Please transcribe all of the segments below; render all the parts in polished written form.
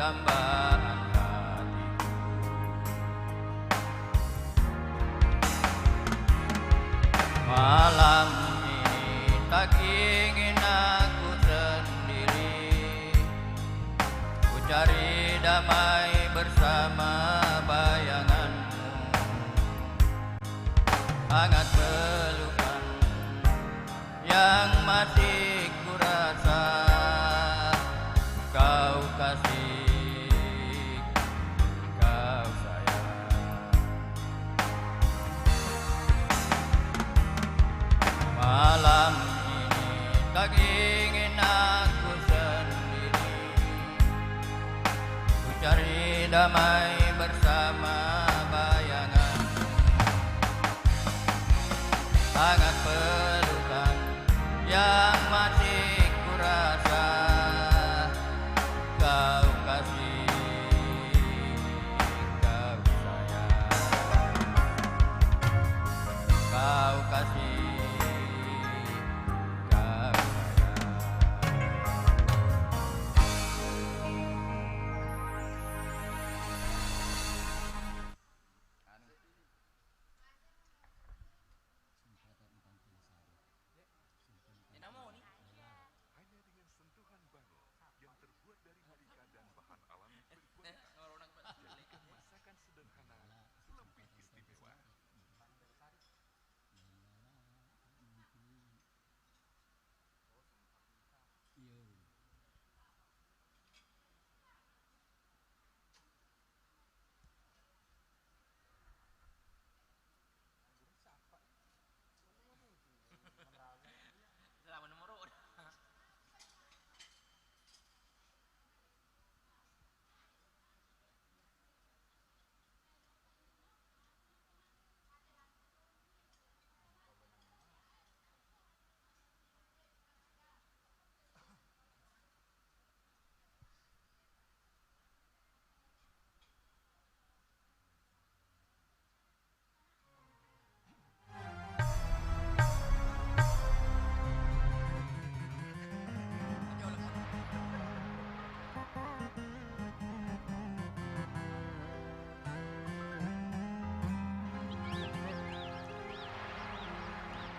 dambaan hatiku. Malam ini tak ingin aku sendiri, ku cari damai bersama bayanganmu. Hangat pelukan yang masih ku rasa, kau kasih, kau sayang. Malam ini tak ingin aku sendiri, ku cari damai bersama bayangan. Hangat pelukan yang masih ku rasa, kau kasih, kau sayang. Kau kasih, kau sayang. Hanya dengan sentuhan bangun yang terbuat dari harika dan bahan alami berkualitas, jadikan masakan sederhana lebih istimewa.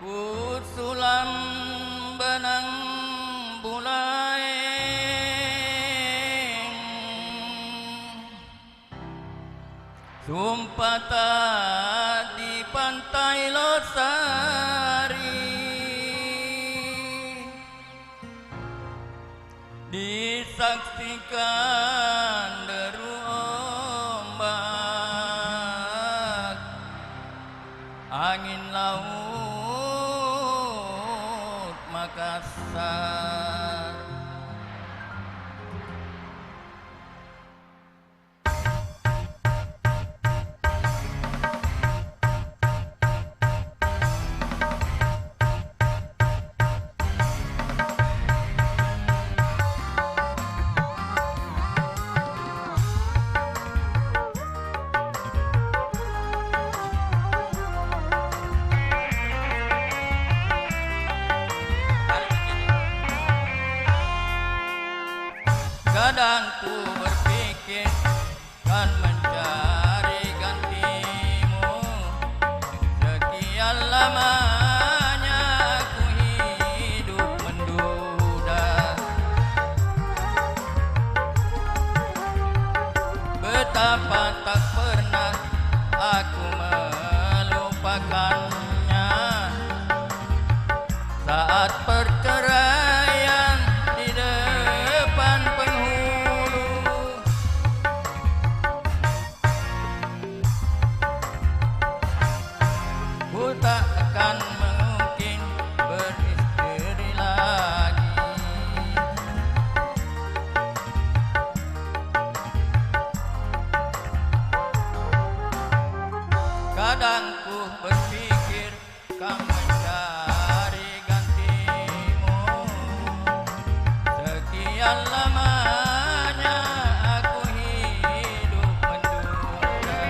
Ku sulam benang bulai, sumpah tak di pantai Losari, disaksikan deru ombak, angin laut Makassar. Kadang ku berpikir kan mencari gantimu, sekian lamanya ku hidup menduda. Betapa tak pernah aku melupakannya saat perceraian di depan penghulu. Ku tak akan mungkin beristri lagi. Kadang ku berpikir kau mencari gantimu, sekian lamanya aku hidup menduga.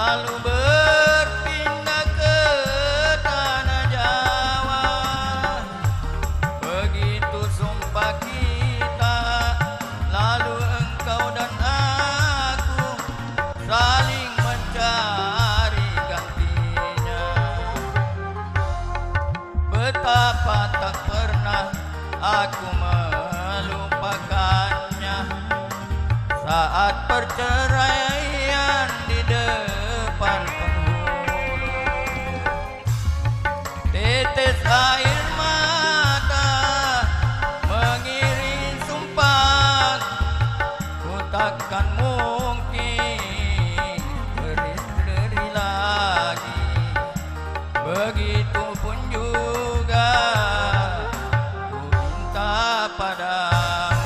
lalu berpindah ke tanah Jawa. Begitu sumpah kita, lalu engkau dan aku saling mencari gantinya. Betapa tak pernah aku melupakannya saat perceraian di depan penghulu. Tetes air mata mengiring sumpah, ku takkan mungkin berdiri lagi. Begitupun juga ku minta padamu.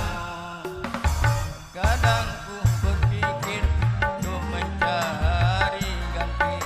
Kadang ku berpikir untuk mencari ganti.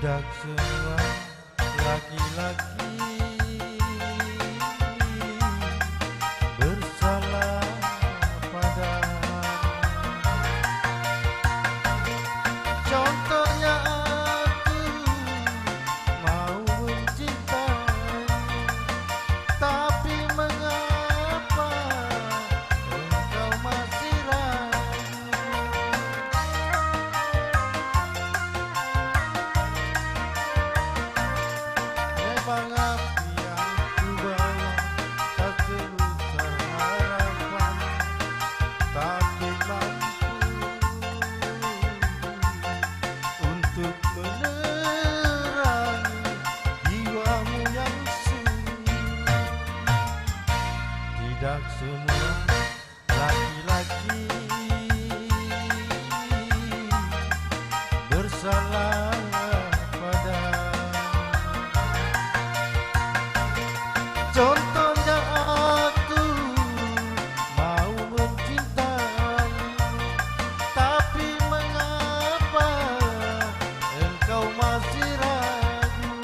Tidak semua laki-laki bersalah padamu. Contohnya aku mau mencintai, tapi mengapa engkau masih ragu? Memang api yang ku bawa tak sebesar harapan, tapi mampu untuk menerangi jiwamu yang sunyi. Tidak semua laki-laki bersalah padamu. Contohnya aku mau mencintai, tapi mengapa engkau masih ragu?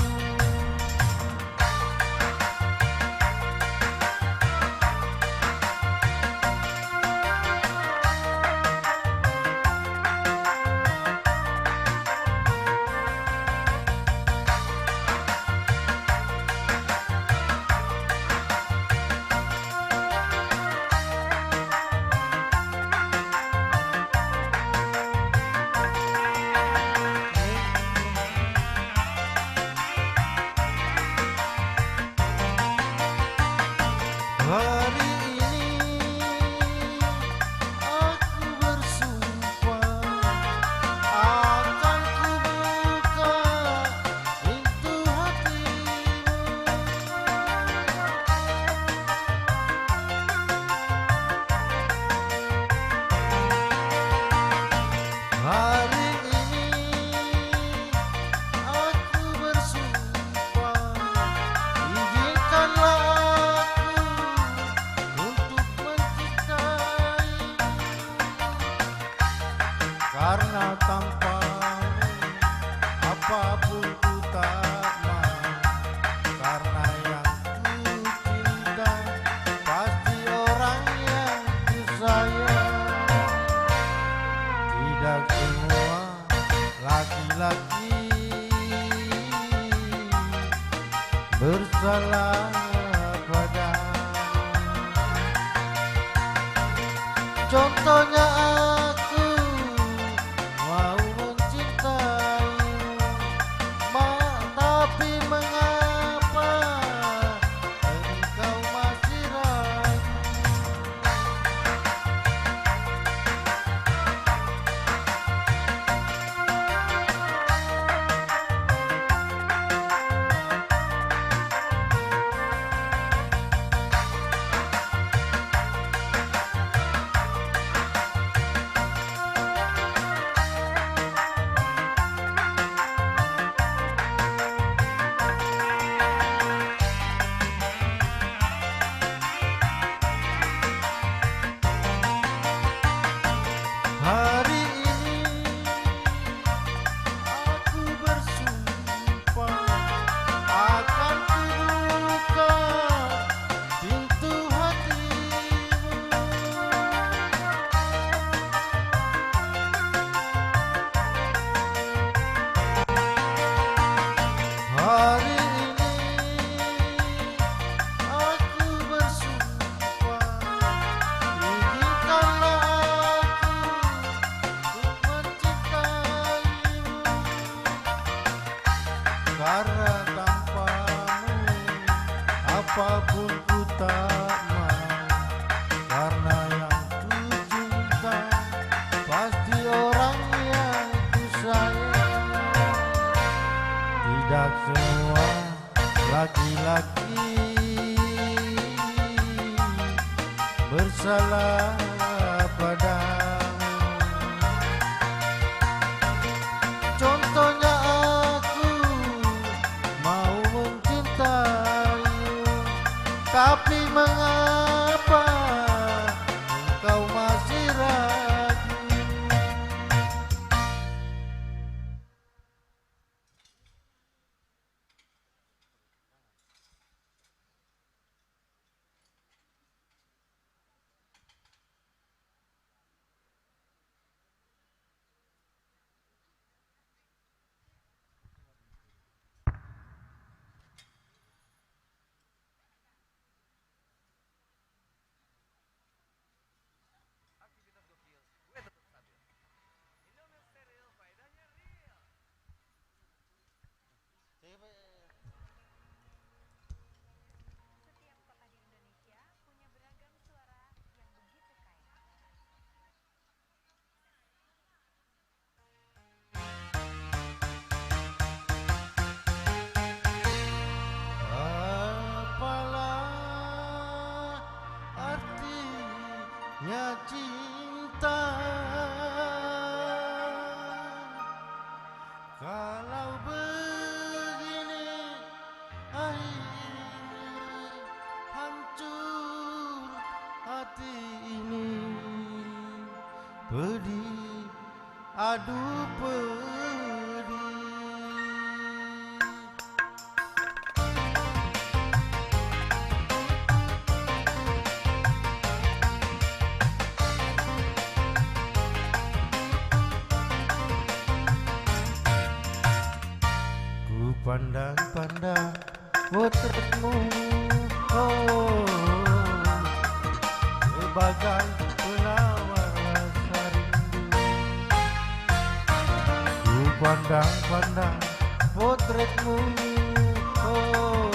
bersalah padamu. Contohnya aku mau mencintaimu, tapi mengapa engkau masih ragu? Hari ini aku bersumpah akan kubuka pintu hatimu. Hari ini aku bersumpah, izinkanlah aku mencintaimu, karena tanpamu apapun ku tak mau, karena yang ku cinta pasti orang yang ku sayang. Tidak semua laki-laki bersalah padamu. Contohnya aku mau mencintaimu, tapi mengapa engkau masih ragu? Setiap kota di Indonesia punya beragam suara yang begitu kaya. Apalah artinya cinta kalau begini akhirnya hancur hati ini. Pedih, aduh pedih. Ku pandang-pandang potretmu, oh, sebagai penawar rasa rindu. Ku pandang-pandang potretmu, oh,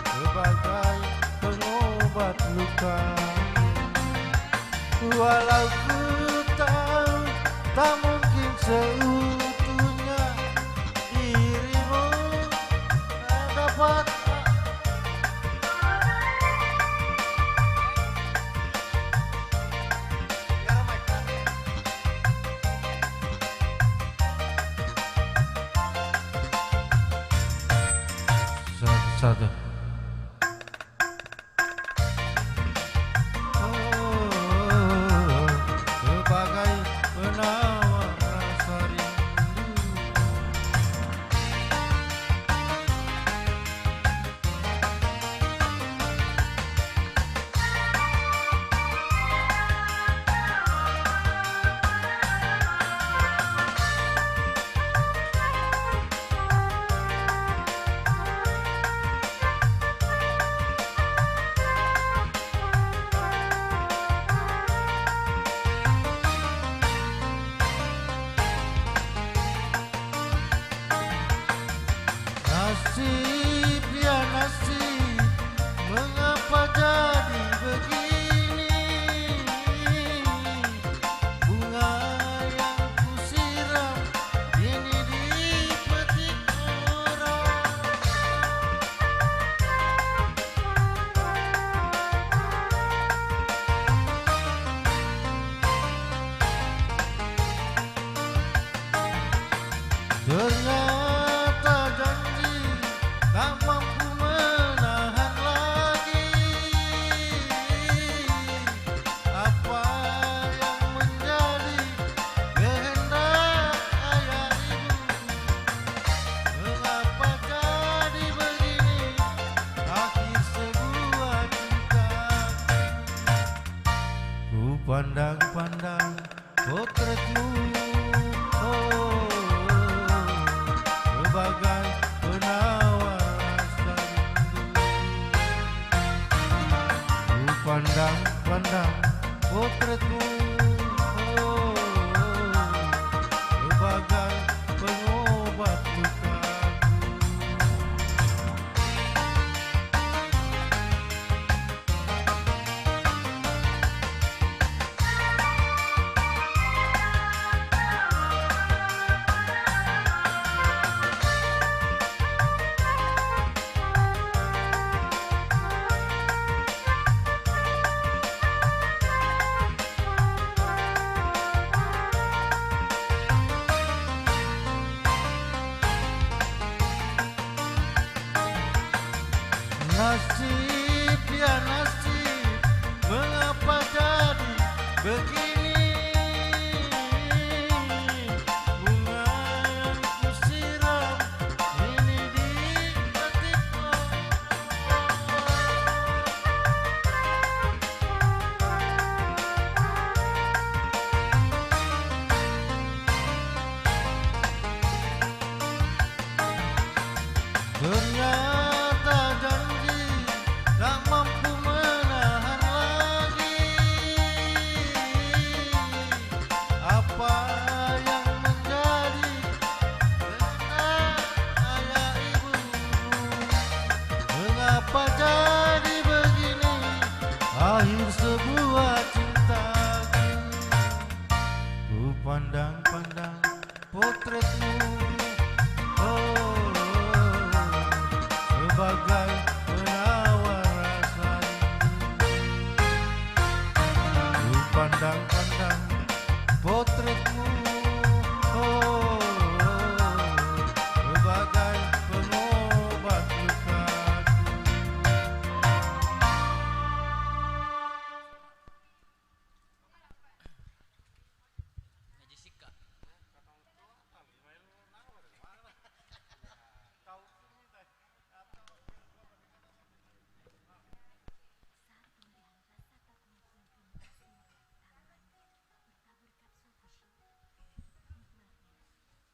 sebagai pengobat luka. Walau ku tahu tak mungkin seutuhnya dirimu dapat. Satu. Sebagai penawar rasa rindu. Nasib ya nasib, mengapa jadi begini? Bunga yang kusiram ini dipetik orang. Ternyata janji tak mampu menahan lagi apa yang menjadi kehendak ayah ibu. Mengapa jadi begini akhir sebuah cinta? Ku pandang-pandang potretmu, oh, sebagai penawar rasa rindu. Ku pandang-pandang potretmu, oh, sebagai pengobat lukaku. Nasib ya nasib, mengapa jadi begini? Bunga yang kusiram ini dipetik orang. Ternyata janji tak mampu menahan lagi apa yang menjadi kehendak ayah ibu. Mengapa jadi begini akhir sebuah cintaku? Ku pandang-pandang potretmu, oh, sebagai penawar rasa rindu. Ku pandang-pandang potretmu, oh, sebagai pengobat lukaku. Jessica. Saat pemilihan rasa tak mungkin kasih tangan bertabur kapsul tisu.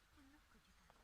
Nikmatnya penuh kejutan.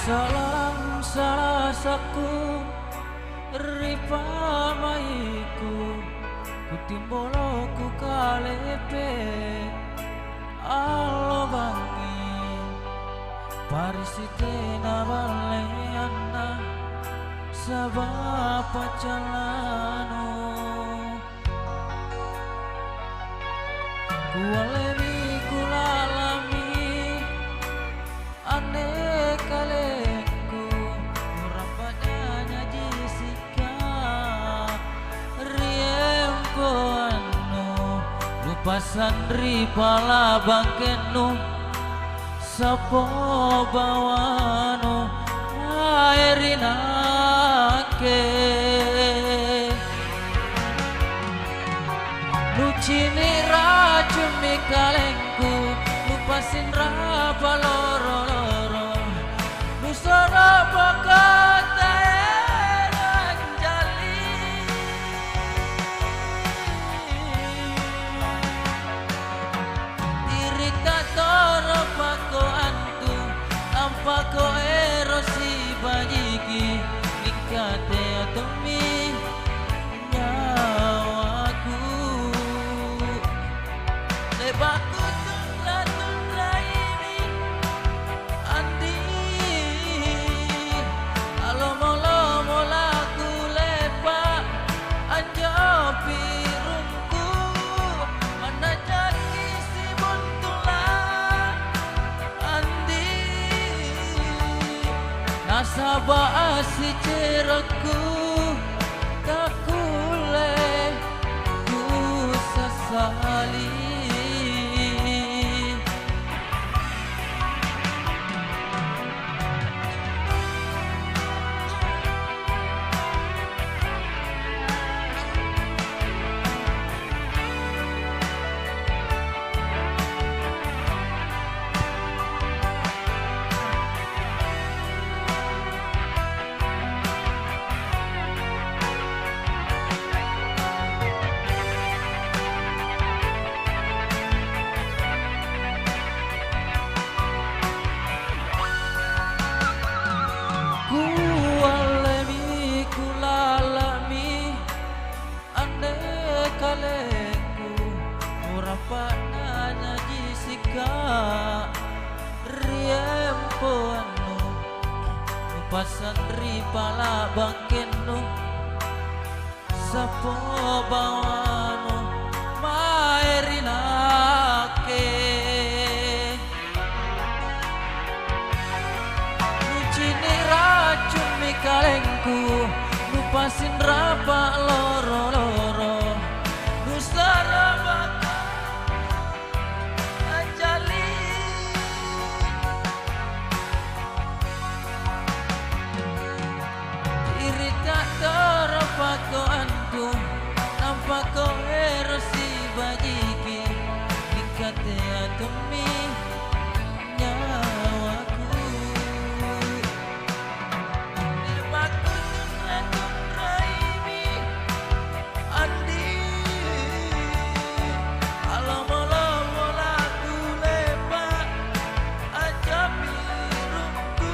Salam salasaku ripa maiku kutimbolo ku kalepe alo bangi parisite na baleana sabab pacalano kualevi kulala sandri pala bangkenu sapo bawano airinake lucini racun mikalengku lupasin rapa loro-loro nusara bakata anjali tirita toro pako antu ampako erosi bajiki nikate atomi nyawaku lebaku tundra ini andi alomo-lomo laku lepak anjopi rumku mana jaki si buntulah andi nasabah asi ceraku tak kule ku sesali kualemi kulalami ande kaleku murapa nanya jisika riempo anu pasandri pala bangkenu sapo bawano maerinake lucini racun mikalengku lupasin rapa loro-loro nusara baka anjali irita toro pako antu nampako erosi bajiki nikate atomi nyawaku lebaku tundra ini andi alomo-lomo laku lepak ajabi rumku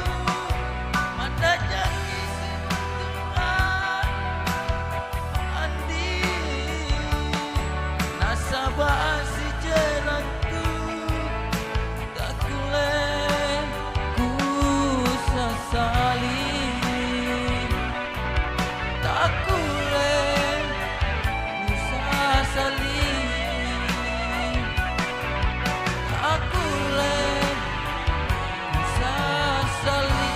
mana jaki si buntulah andi nasabah asi jelanku tak kule ku sesali tak kule ku sesali tak kule ku sesali.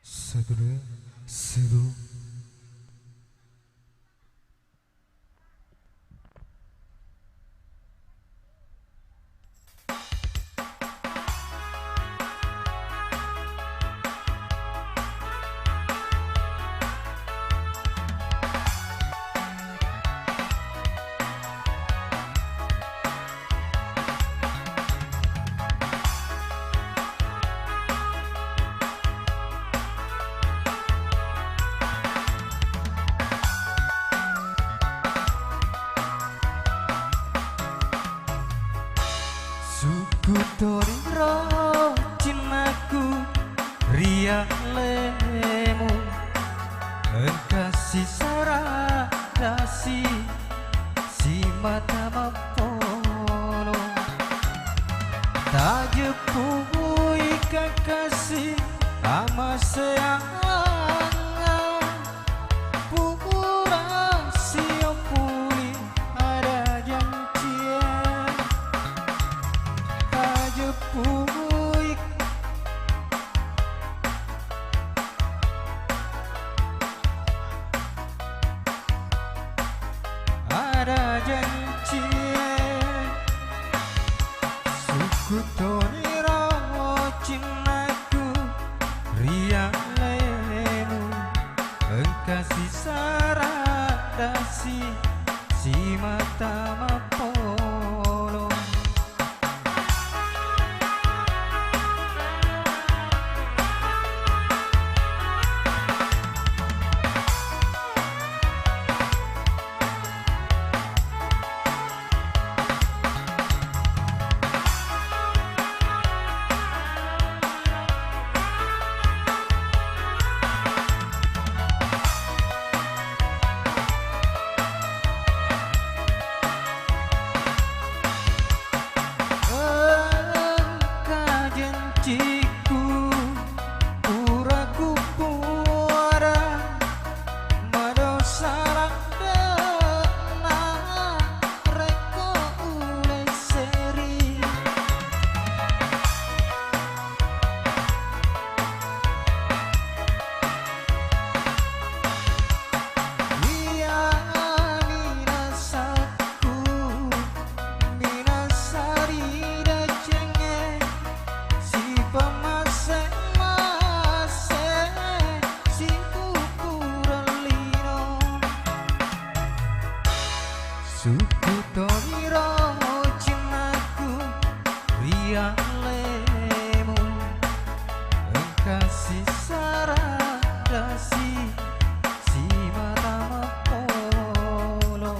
Saudara, seru. mata mapolo tajepui kekasih ama seangan pura sio puli ada janjian tajepui ada janjian suku toniro cintaku riang lemu engkasih saradasi si mata mapolo suku toniro cintaku riang lemu engkasih saradasi si mata mapolo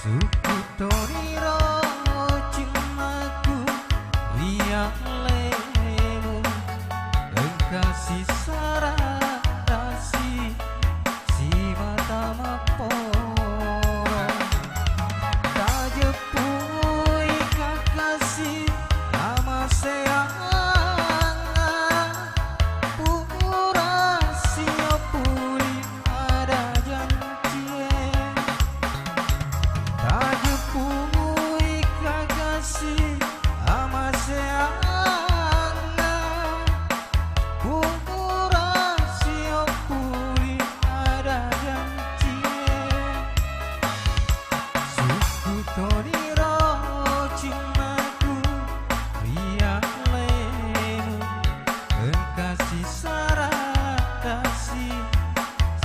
suku toniro cintaku riang lemu engkasih saradasi si mata mapolo tajepui kakasih ama seangan pura sio puli ada janjian tajepui kakasih ama seangan pura sio puli ada janjian suku toniro cintaku riang lemu engkasih saradasi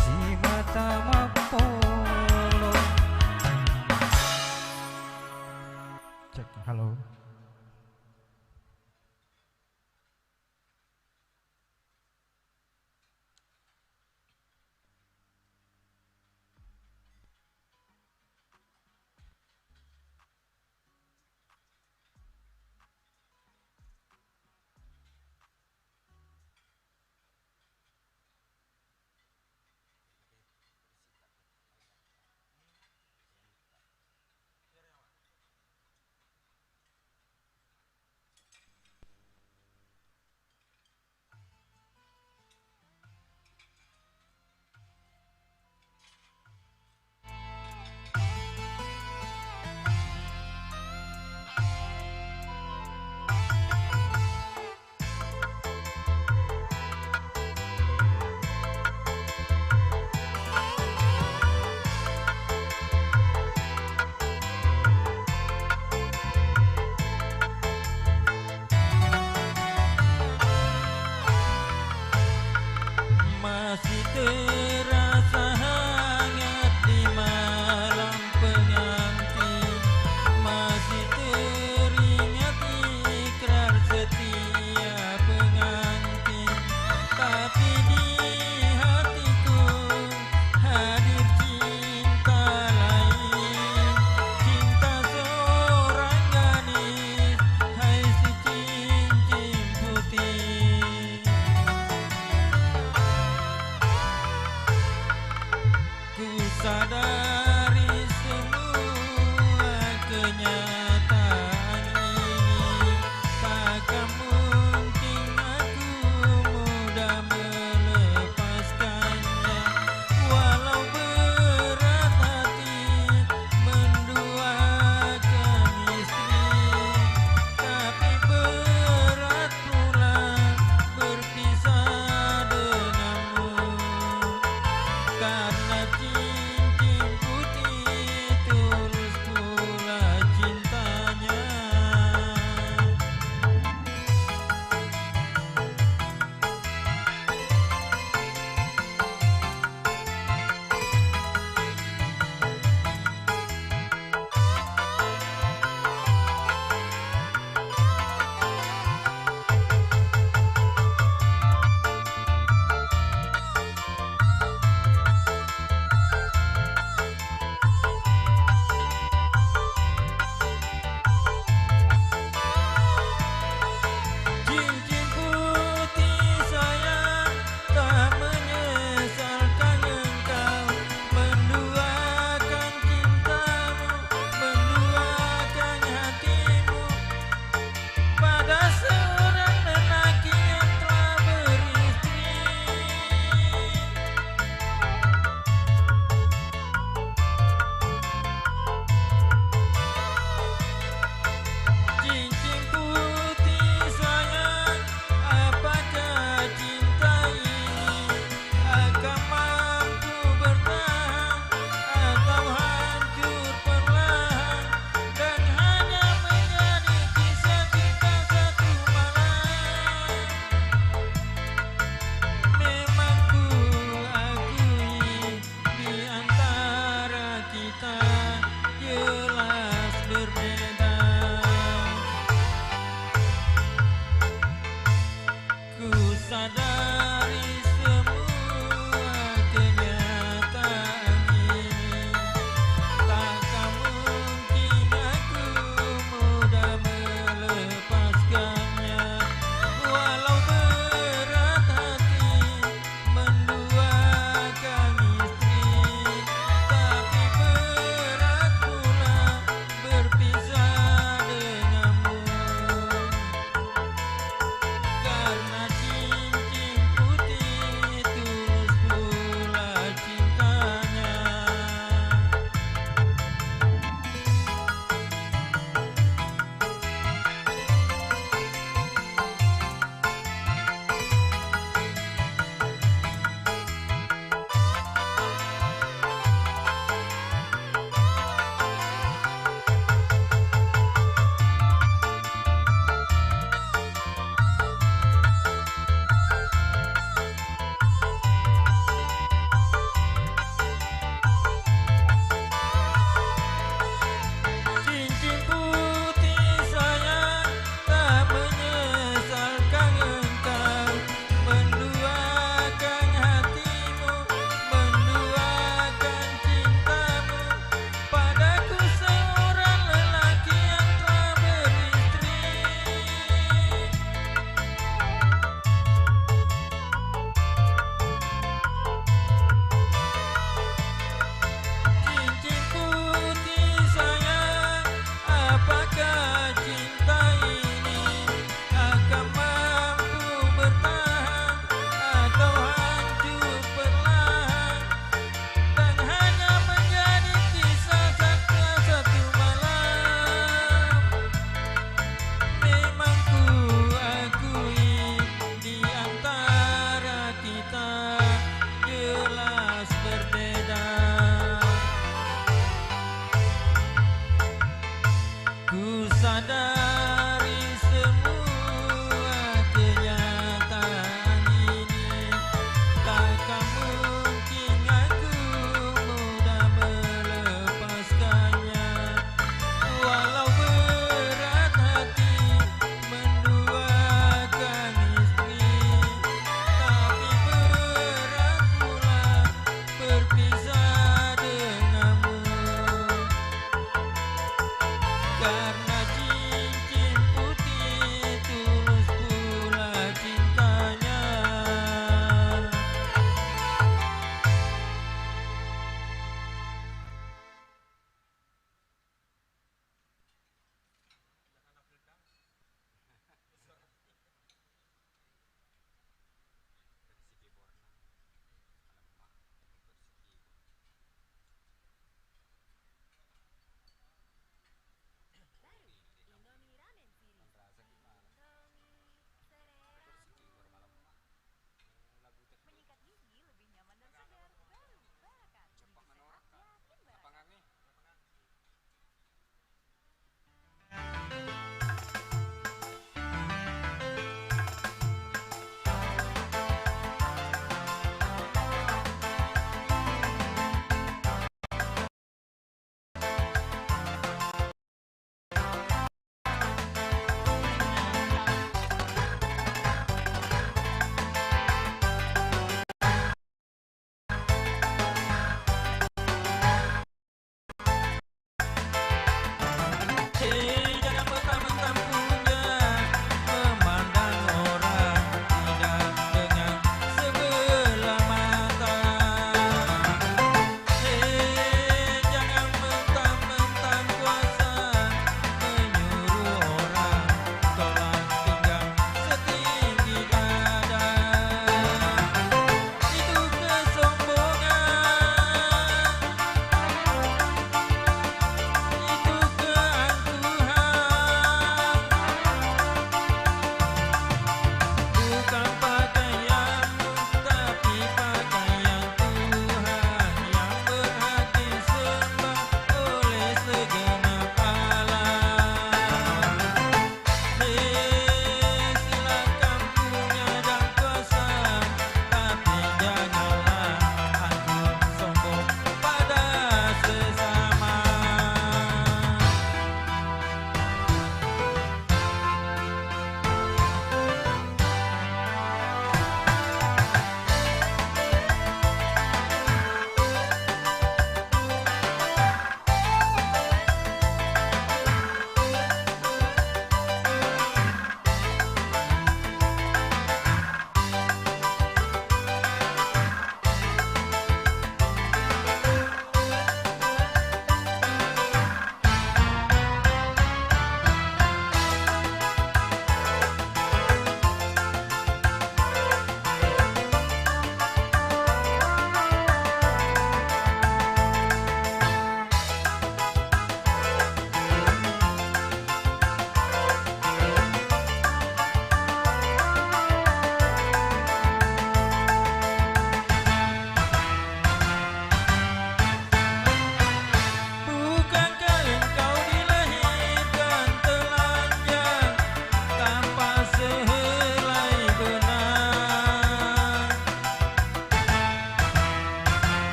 si mata mapolo cek halo masih terasa hangat di malam pengantin, masih teringat ikrar setia pengantin, tapi di hatiku hadir cinta lain, cinta seorang gadis, hai si cincin putih.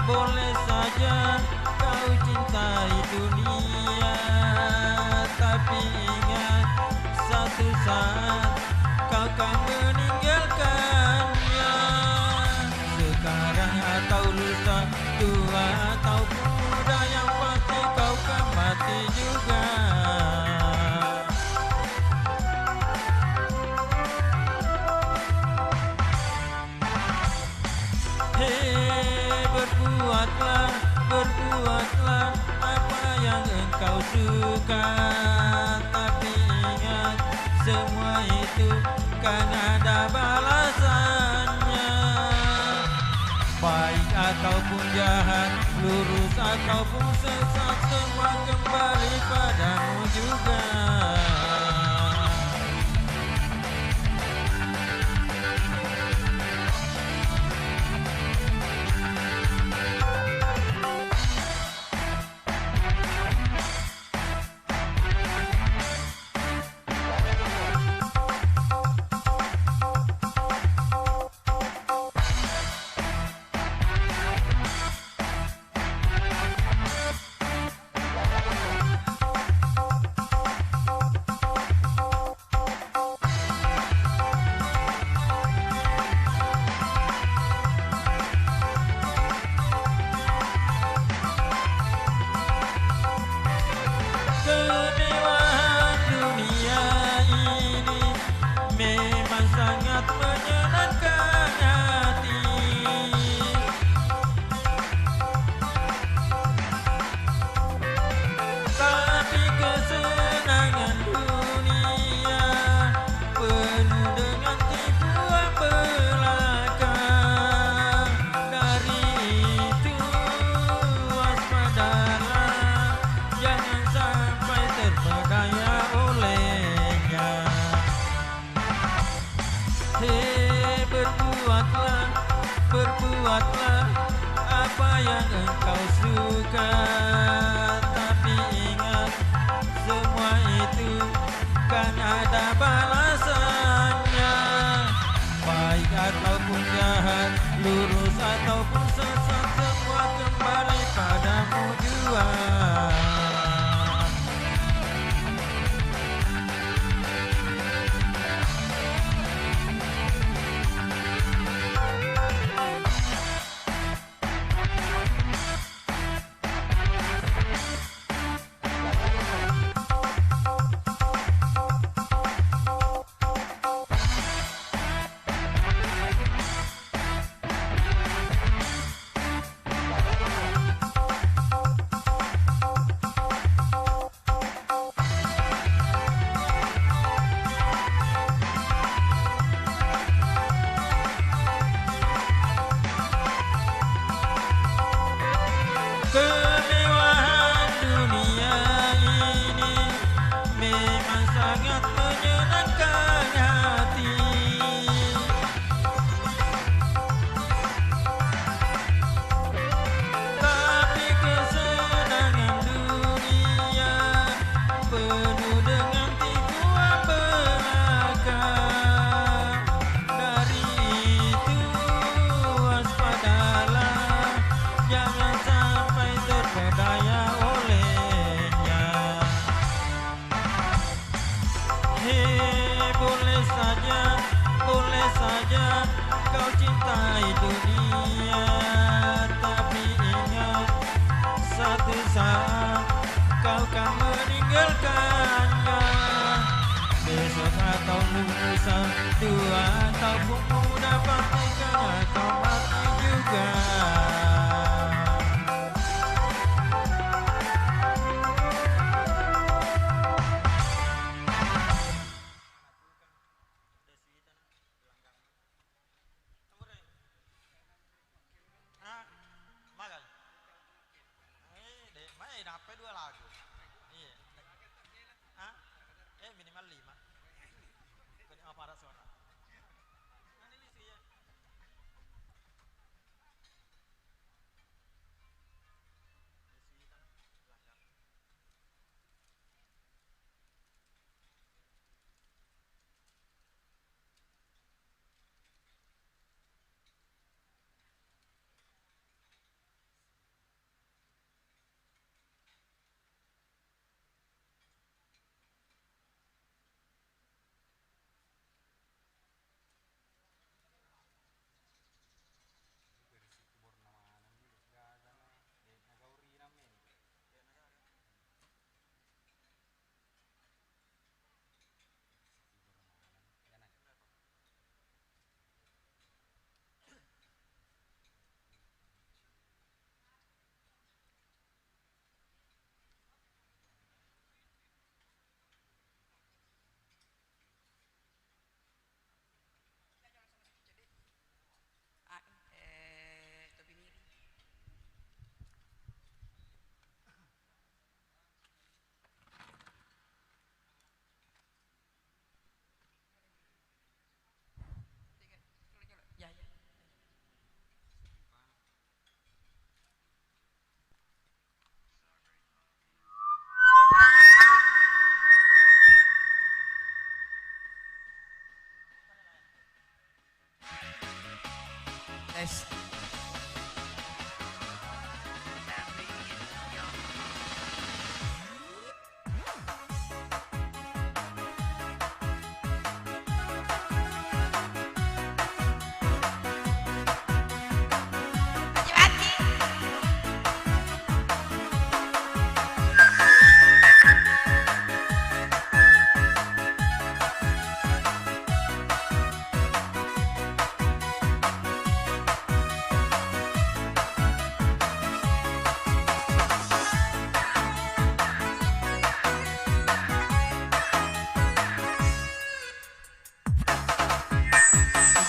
boleh saja kau cintai dunia, tapi ingat satu saat kau akan meninggalkannya. Sekarang atau lusa, tua atau muda, yang pasti kau akan mati juga. Hei, berbuatlah apa yang engkau suka, tapi ingat semua itu kan ada balasannya. Baik ataupun jahat, lurus ataupun sesat, semua kembali padamu juga. Kemewahan dunia ini memang sangat menyenangkan hati, tapi kesenangan dunia penuh dengan tipuan belaka. Dari itu waspadalah, jangan sampai terpedaya olehnya. Hei, berbuatlah apa yang engkau suka, tapi ingat semua itu kan ada balasannya. Baik ataupun jahat, lurus ataupun sesat, semua kembali padamu jua. Kemewahan dunia ini memang sangat menyenangkan hati, tapi kesenangan dunia penuh dengan tipuan belaka. Dari itu waspadalah, jangan sampai terpedaya olehnya. Hei, boleh saja kau cintai dunia, tapi ingat satu saat kau akan meninggalkannya. Besok atau lusa, tua ataupun muda, pastikan kau mati juga. Dapat 2 lagu. Iya. Hah? Minimal 5. Kena aparat suara. Nanti lisi ya. es.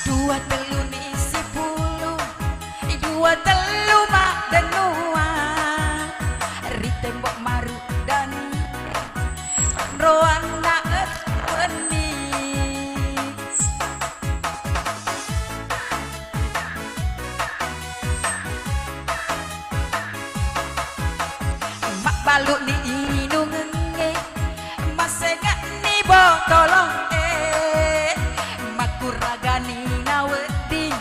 Dua telu nisi puluh, dua telu mak dan nua, ri tembok maru dan roan naet weni. Mak baluk ni inung nge, masegak ni botolong makuragani nawedi,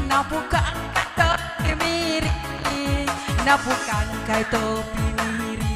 na bukan topi miri, na bukan kai topi miri.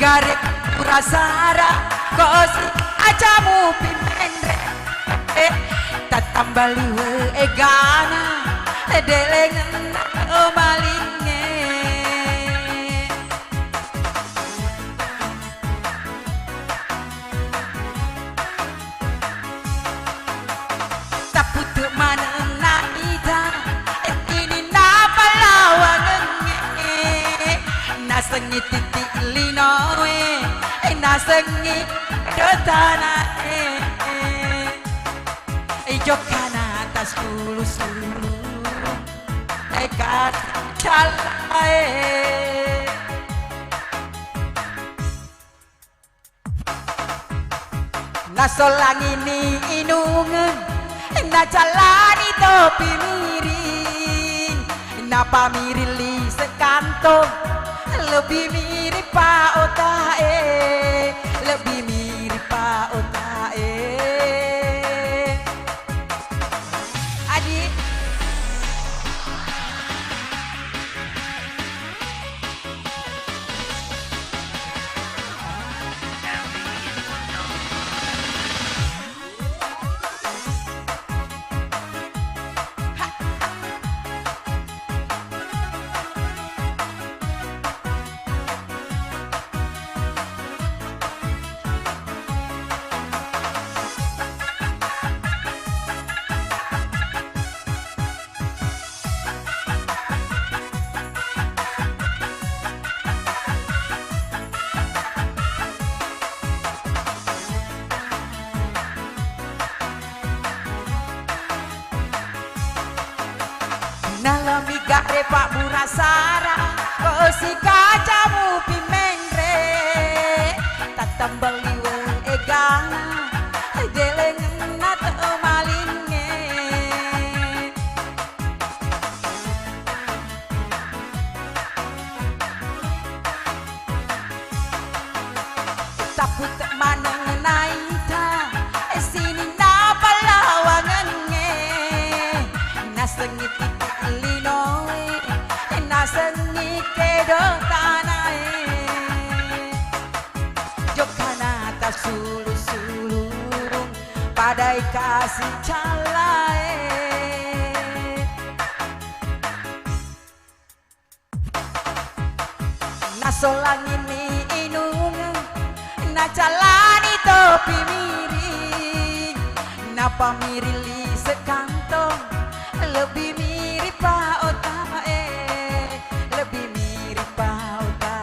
Garip purasara kosi ajamu pimendre tatambali we egana delengen malinge taputu manena ita ini napa lawanenge nasengi titik linoe nasengi dotana jokana atas sulu ekat calae nasolang ini inungen na jalani topi miring na pamirili sekantong lebih mirip Pak Otae, lebih mirip Pak Otae. Adik nalami gare Pak Burasara kosi kacamu pimendre tatambali we egana delengen nat malinge taput maneng naita sini napa lawangange nasengit linoe nasengit kedo tanae jokana atas sulu-sulung padai kasih calae nasolang ini inung na jalani topi miri apa mirili sekantong, lebih mirip Pak Ota lebih mirip Pak Ota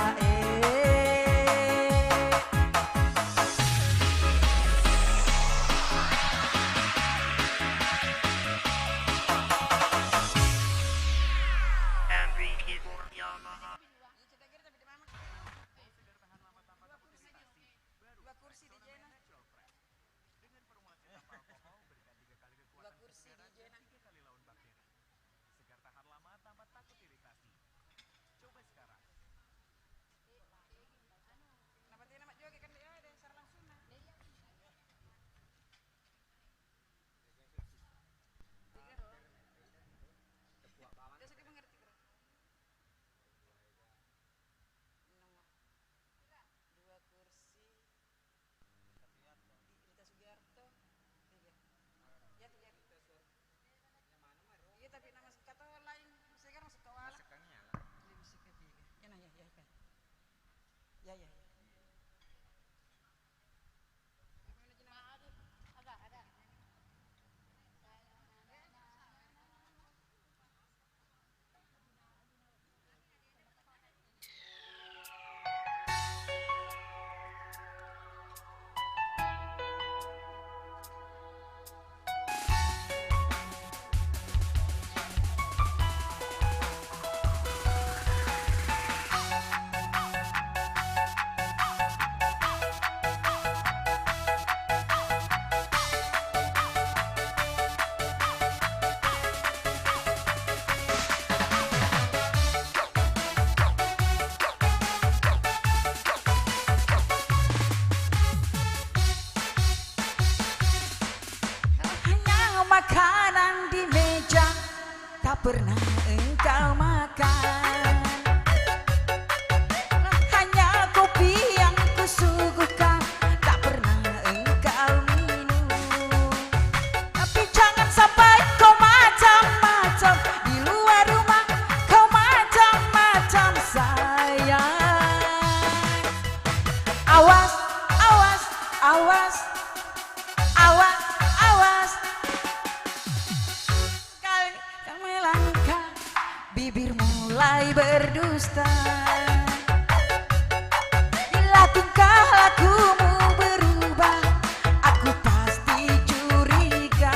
makanan di meja tak pernah engkau makan, hanya kopi yang kusuguhkan tak pernah engkau minum. Tapi jangan sampai kau macam-macam di luar rumah, kau macam-macam sayang. Awas, awas, awas, awas, awas. Bibir mulai berdusta, bila tingkah lakumu berubah, aku pasti curiga.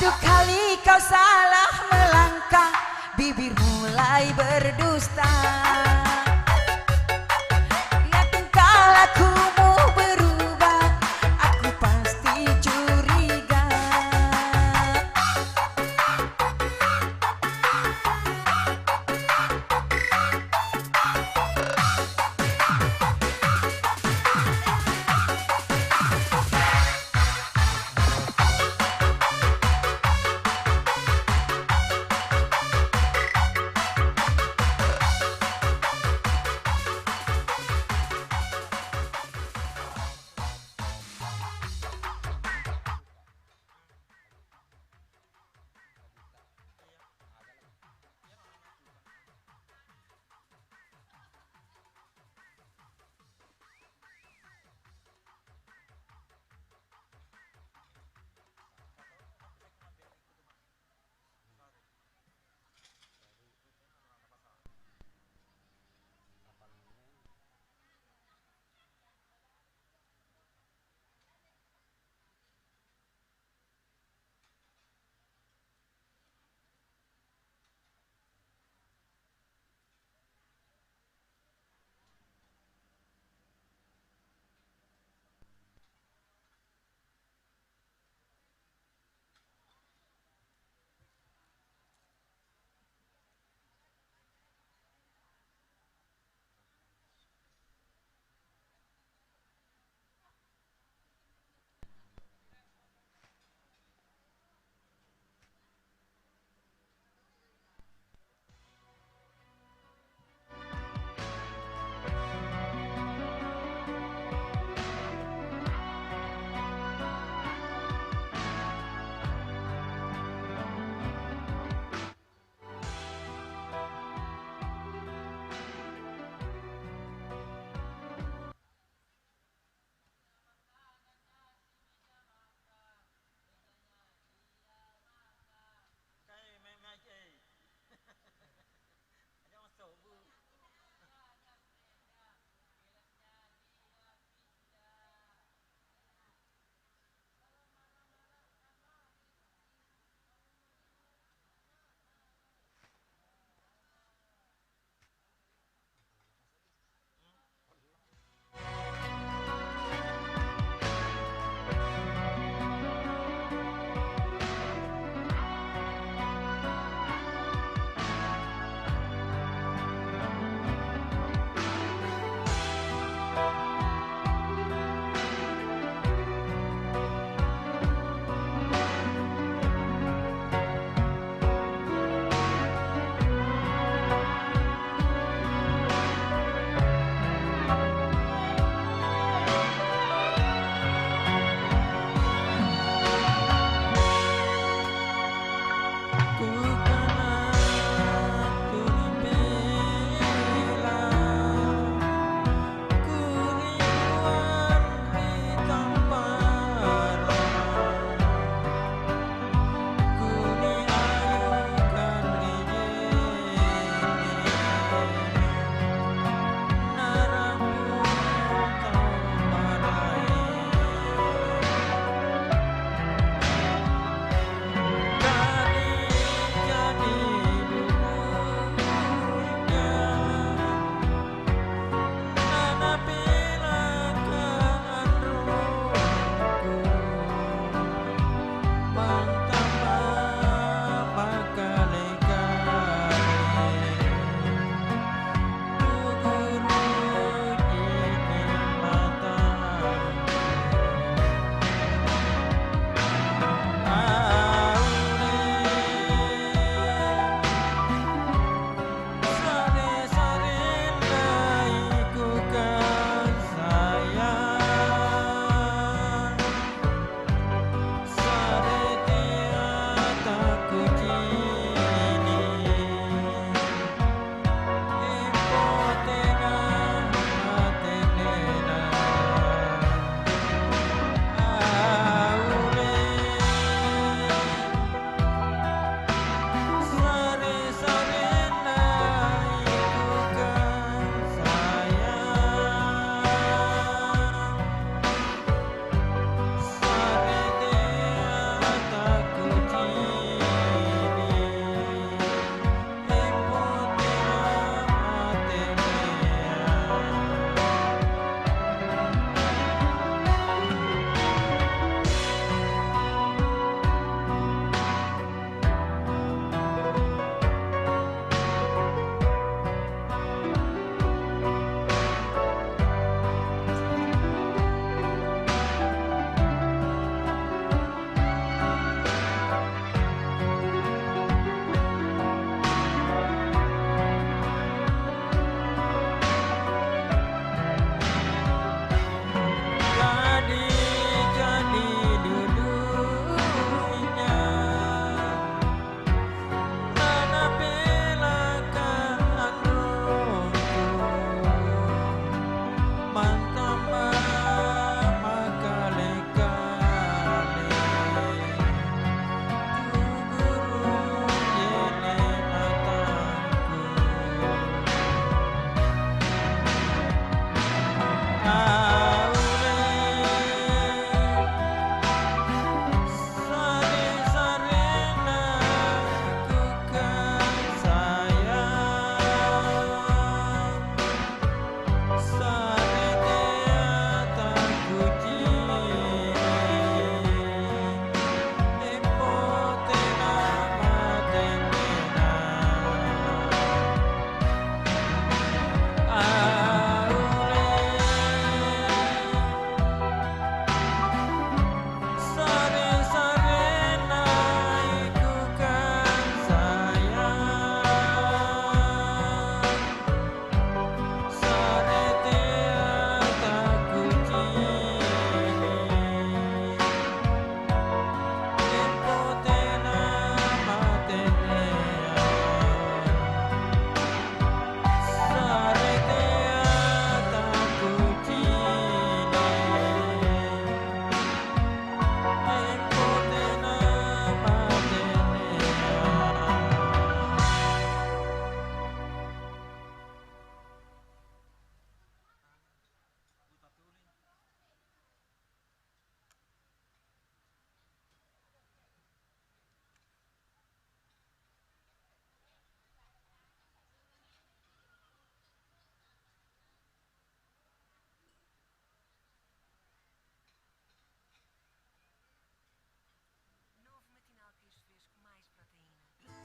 Satu kali kau salah melangkah, bibir mulai berdusta. Yakin kalau lakumu berubah, aku pasti curiga.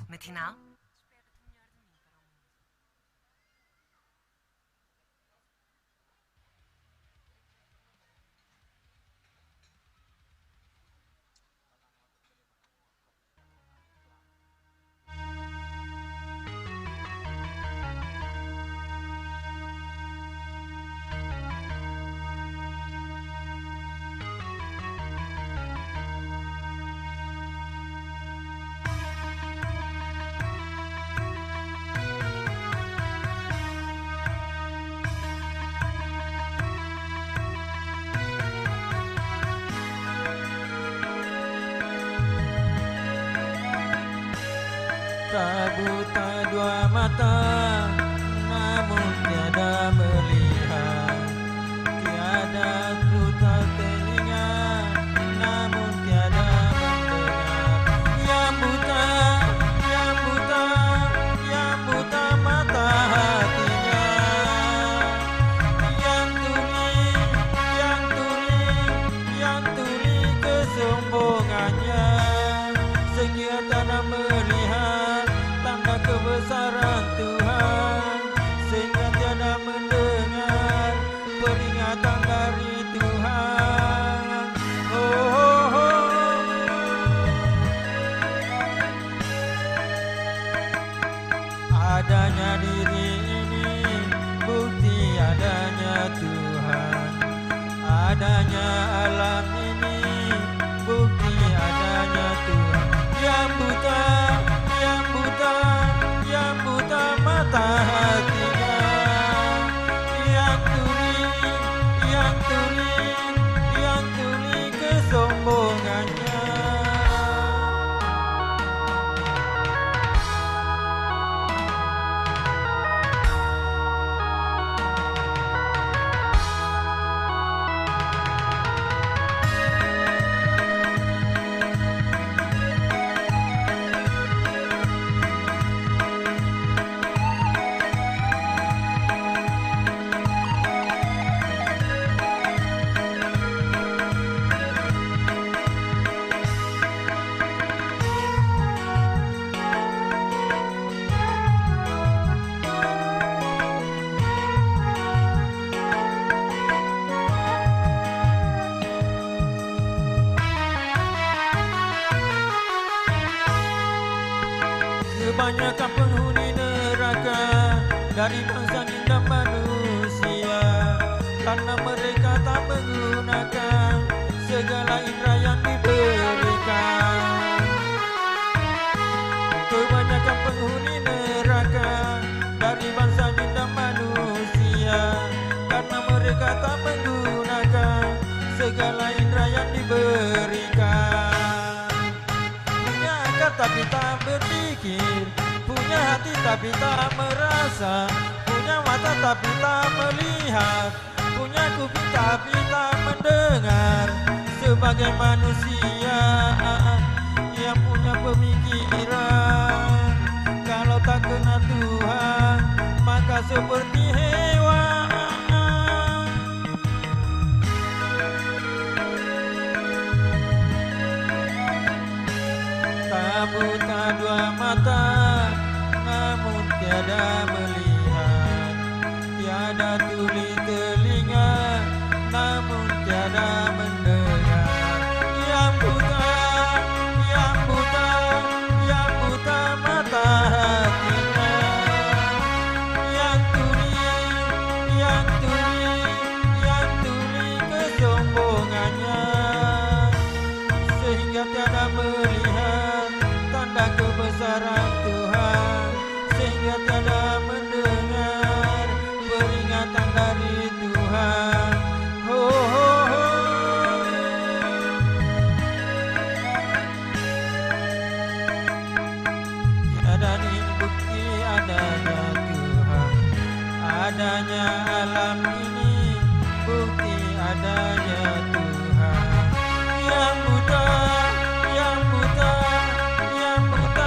Met Hinaal? Tak buta dua mata, namun tiada melihat. Tiada buta telinga, namun tiada mendengar. Yang buta, yang buta, yang buta mata hatinya. Yang tuli, yang tuli, yang tuli kesombongannya. Sehingga tak melihat tanda kebesaran Tuhan, sehingga tiada mendengar peringatan dari Tuhan. Oh, oh, oh. Adanya diri ini bukti adanya Tuhan. Adanya alam ini bukti adanya Tuhan. Yang buta, yang buta, yang buta mata hatinya. Yang tuli, yang tuli, yang tuli kesombongannya. Kebanyakan penghuni neraka dari bangsa dan manusia, karena mereka tak menggunakan segala indera yang diberikan. Kebanyakan penghuni neraka dari bangsa dan manusia, karena mereka tak menggunakan segala indera yang diberikan. Punya akal tapi tak berpikir, punya hati tapi tak merasa, punya mata tapi tak melihat, punya kuping tapi tak mendengar. Sebagai manusia yang punya pemikiran, kalau tak kenal Tuhan maka seperti hewan. Tak buta dua mata, namun tiada melihat. Tiada tuli telinga, namun tiada mendengar. Yang buta, yang buta, yang buta mata hatinya. Yang tuli, yang tuli, yang tuli kesombongannya. Sehingga tiada melihat tanda kebesaran Tuhan, sehingga tiada mendengar peringatan dari Tuhan. Oh, oh, oh. Tiada ini bukti adanya Tuhan, adanya alam ini bukti adanya Tuhan. Yang buta, yang buta, yang buta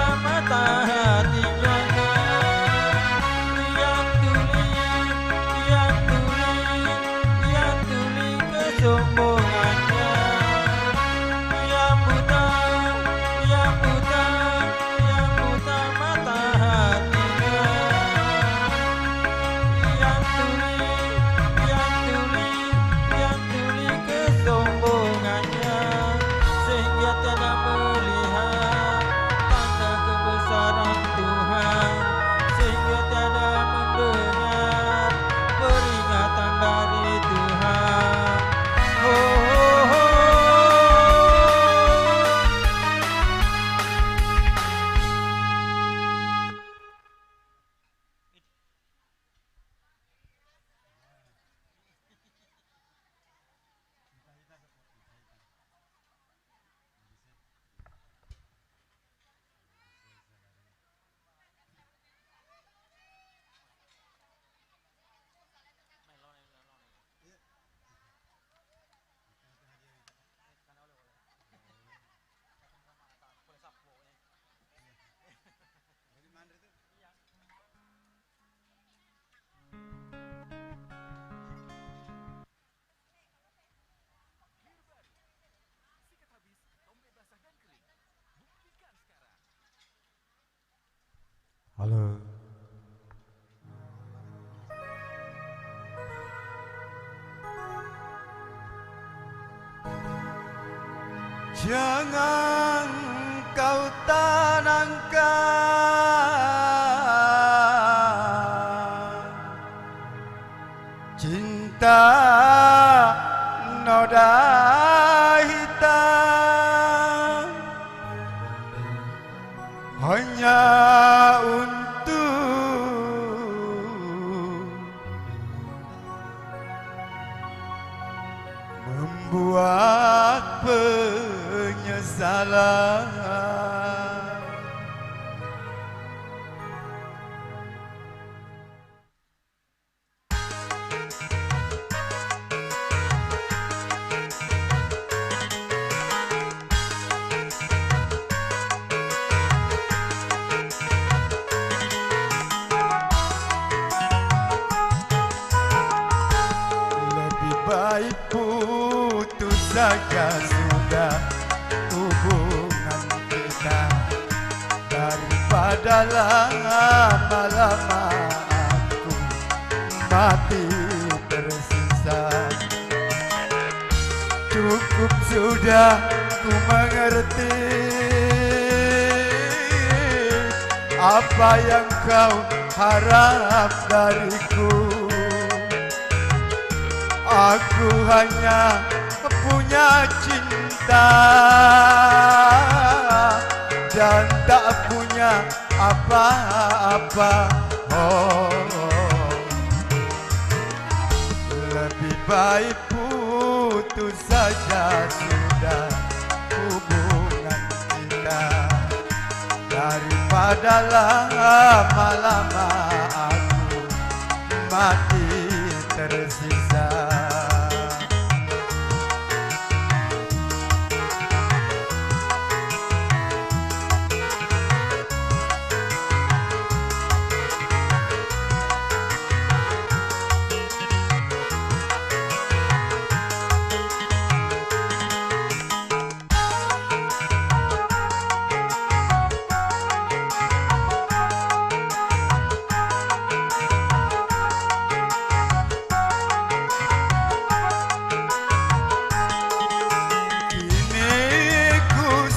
Halo. Jangan kau tanamkan cinta noda hitam hanya untuk membuat penyesalan. Lebih baik putus saja sudah hubungan kita daripada lama-lama aku mati tersisa. Cukup sudah ku mengerti apa yang kau harap dariku. Aku hanya punya cinta dan tak punya apa-apa. Lebih baik putus saja sudah hubungan kita daripada lama-lama aku mati tersisa.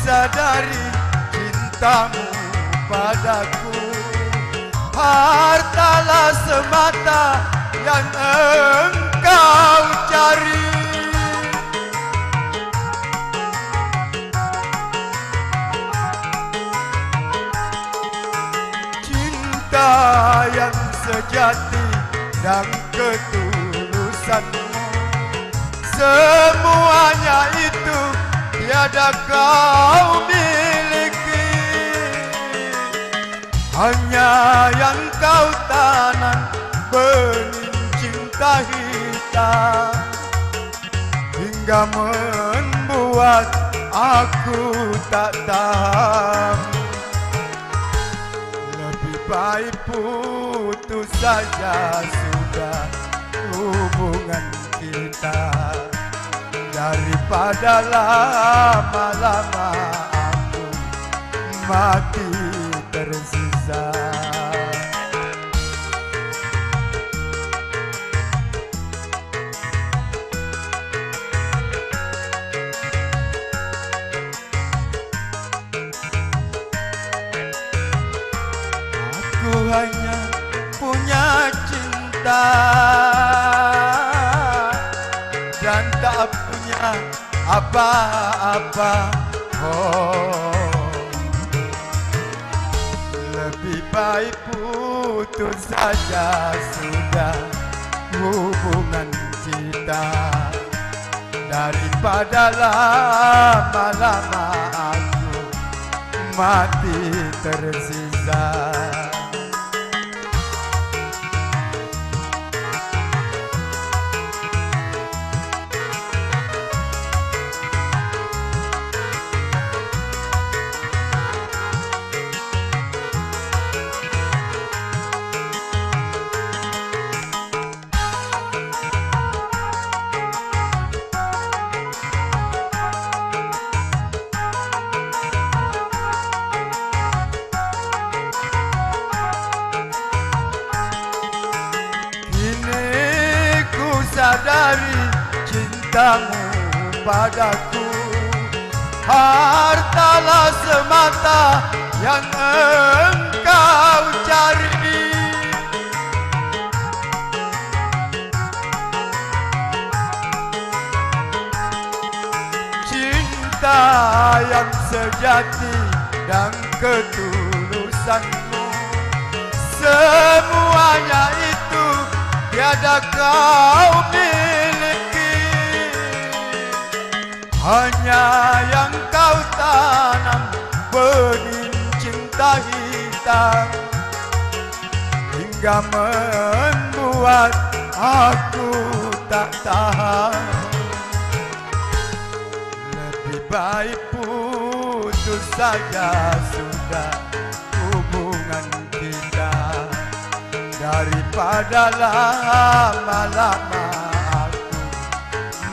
Sadari cintamu padaku hartalah semata yang engkau cari. Cinta yang sejati dan ketulusanmu, semuanya itu tiada kau miliki. Hanya yang kau tanam benih cinta hitam hingga membuat aku tak tahan. Lebih baik putus saja sudah hubungan kita daripada lama-lama aku mati tersisa. Aku hanya punya cinta dan tak punya apa-apa. Lebih baik putus saja sudah hubungan kita daripada lama-lama aku mati tersisa. dari cintamu padaku. Hartalah semata yang engkau cari. Cinta yang sejati dan ketulusanmu, semuanya itu tiada kau miliki. Hanya yang kau tanam benih cinta hitam, hingga membuat aku tak tahan. Lebih baik putus saja sudah hubungan kita, daripada lama-lama aku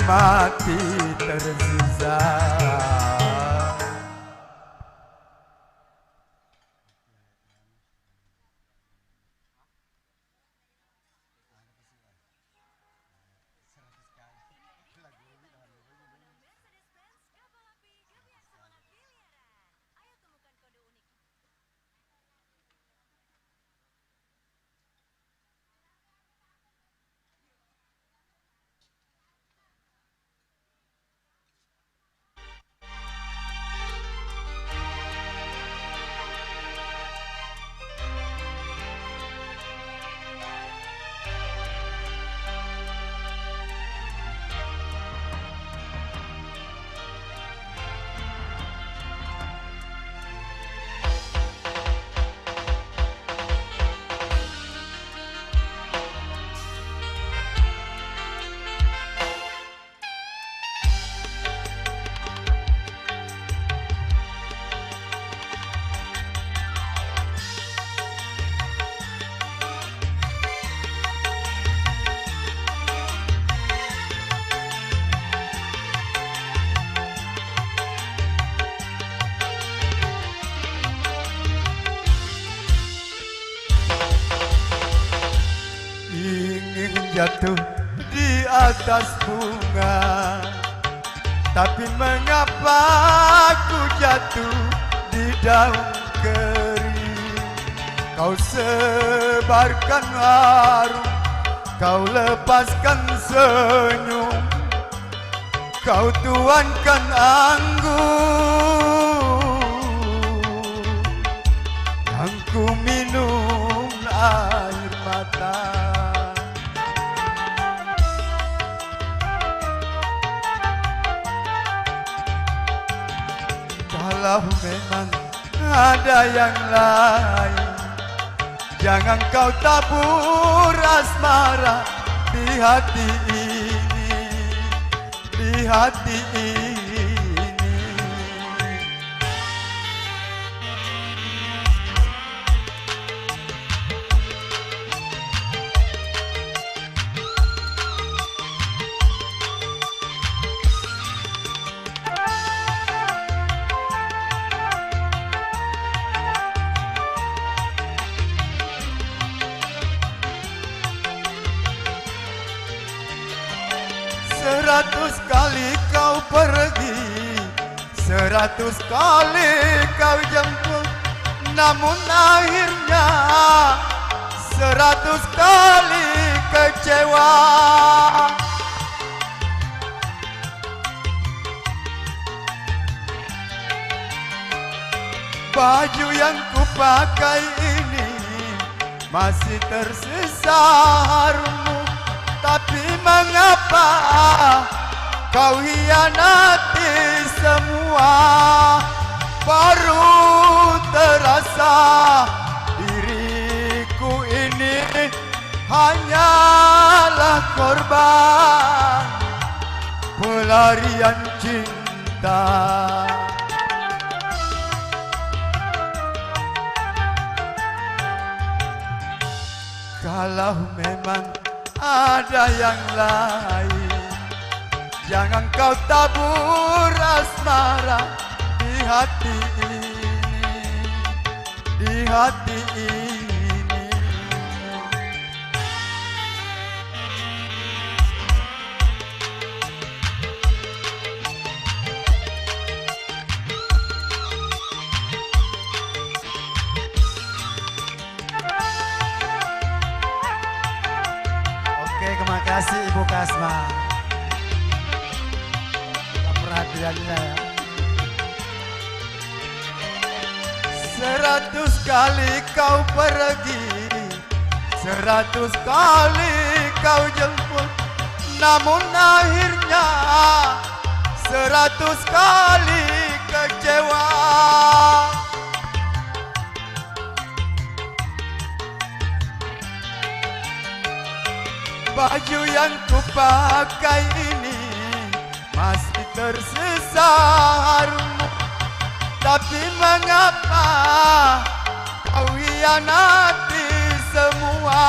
mati tersisa. Jatuh di atas bunga, tapi mengapa aku jatuh di daun kering? Kau sebarkan harum, kau lepaskan senyum, kau tuangkan anggur yang ku minum air mata. Kalau memang ada yang lain, jangan kau tabur asmara di hati ini, di hati ini. Seratus kali kau pergi, 100 kali kau jemput, namun akhirnya 100 kali kecewa. Baju yang kupakai ini masih tersisa harummu, tapi mengapa kau hianati semua? Baru terasa diriku ini hanyalah korban pelarian cinta. Kalau memang ada yang lain, jangan kau tabur asmara di hati ini, di hati ini. Bu Kasma. Perhatiannya ya. 100 kali kau pergi, 100 kali kau jemput, namun akhirnya 100 kali kecewa. Baju yang kupakai ini masih tersisa harummu, tapi mengapa kau hianati semua?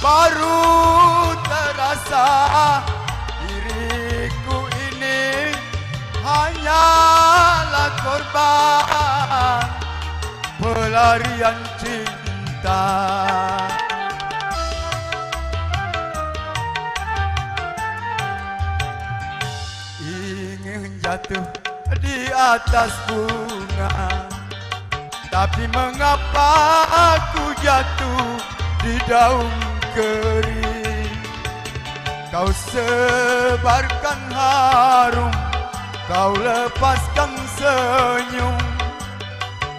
Baru terasa diriku ini hanyalah korban pelarian cinta. Ingin jatuh di atas bunga, tapi mengapa aku jatuh di daun kering? Kau sebarkan harum, kau lepaskan senyum,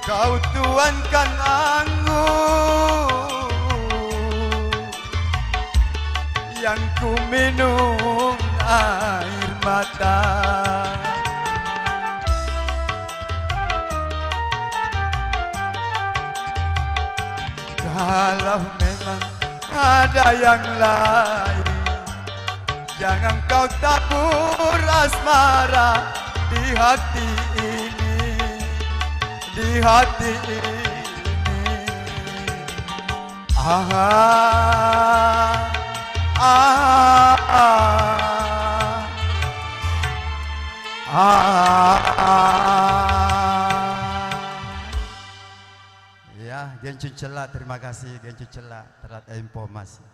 kau tuangkan anggur yang ku minum air mata. Kalau memang ada yang lain, jangan kau tabur asmara di hati ini, di hati ini. Ya, Gencu Cela, terima kasih Gencu Cela terhadap informasi.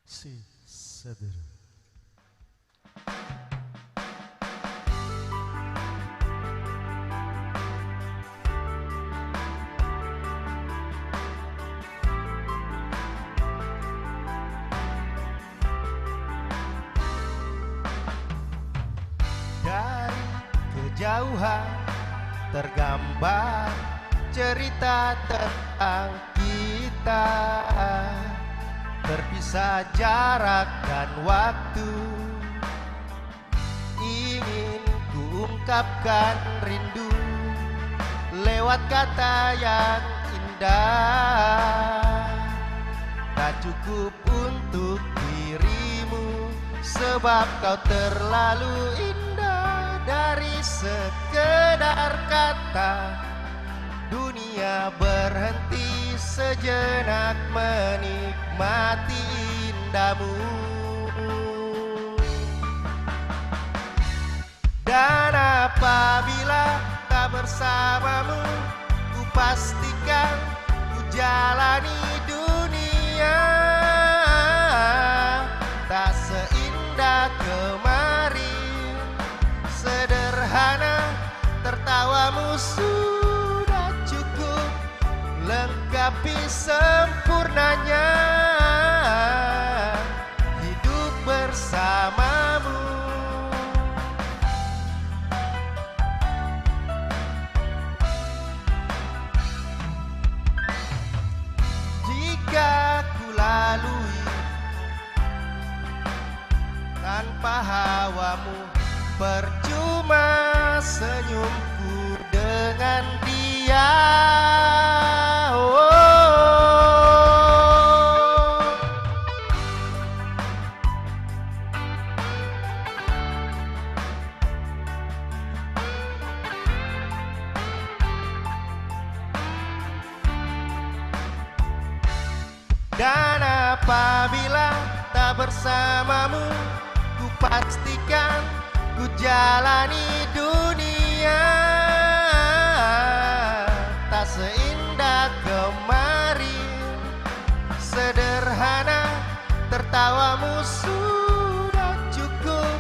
Si Saudara. Dari kejauhan tergambar cerita tentang kita, terpisah jarak dan waktu. Ingin kuungkapkan rindu lewat kata yang indah. Tak cukup untuk dirimu, sebab kau terlalu indah. Dari sekedar kata, dunia berhenti sejenak menikmati indahmu. Dan apabila tak bersamamu, ku pastikan ku jalani dunia tak seindah kemarin. Sederhana tertawamu sudah cukup lengkapi sempurnanya hidup bersamamu. Jika ku lalui tanpa hawamu, percuma senyumku dengan dia. Dan apabila tak bersamamu, ku pastikan ku jalani dunia tak seindah tertawamu sudah cukup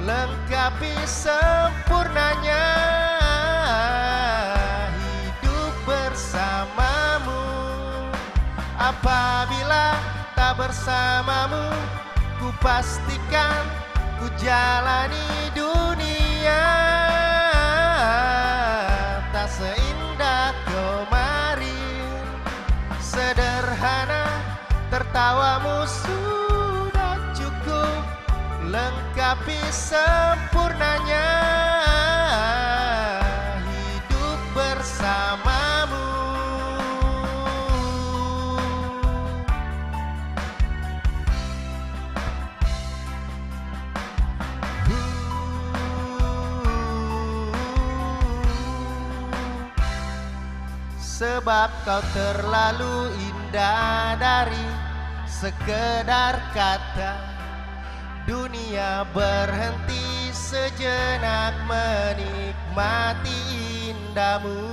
lengkapi sempurnanya hidup bersamamu. Apabila tak bersamamu, ku pastikan ku jalani dunia tak seindah kemarin. Sederhana, tertawamu sudah cukup lengkapi sempurnanya hidup bersamamu. Sebab kau terlalu indah dari sekedar kata. Dunia berhenti sejenak menikmati indahmu.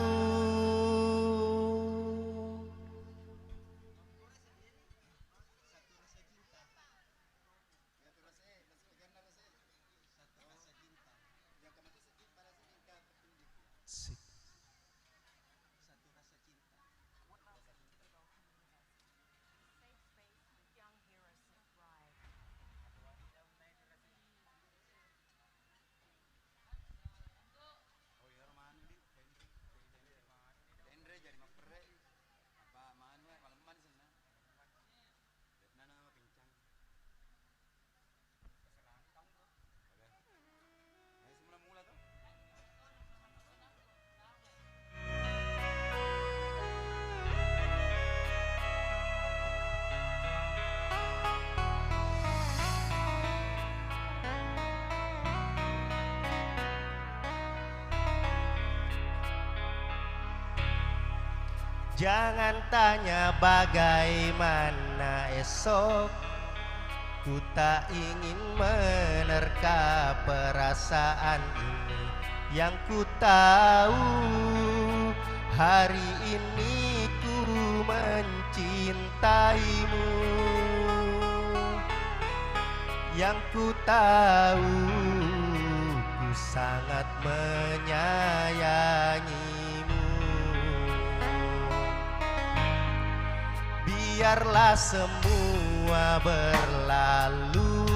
Jangan tanya bagaimana esok, ku tak ingin menerka perasaan ini. Yang ku tahu hari ini ku mencintaimu. Yang ku tahu ku sangat menyayangimu. Biarlah semua berlalu,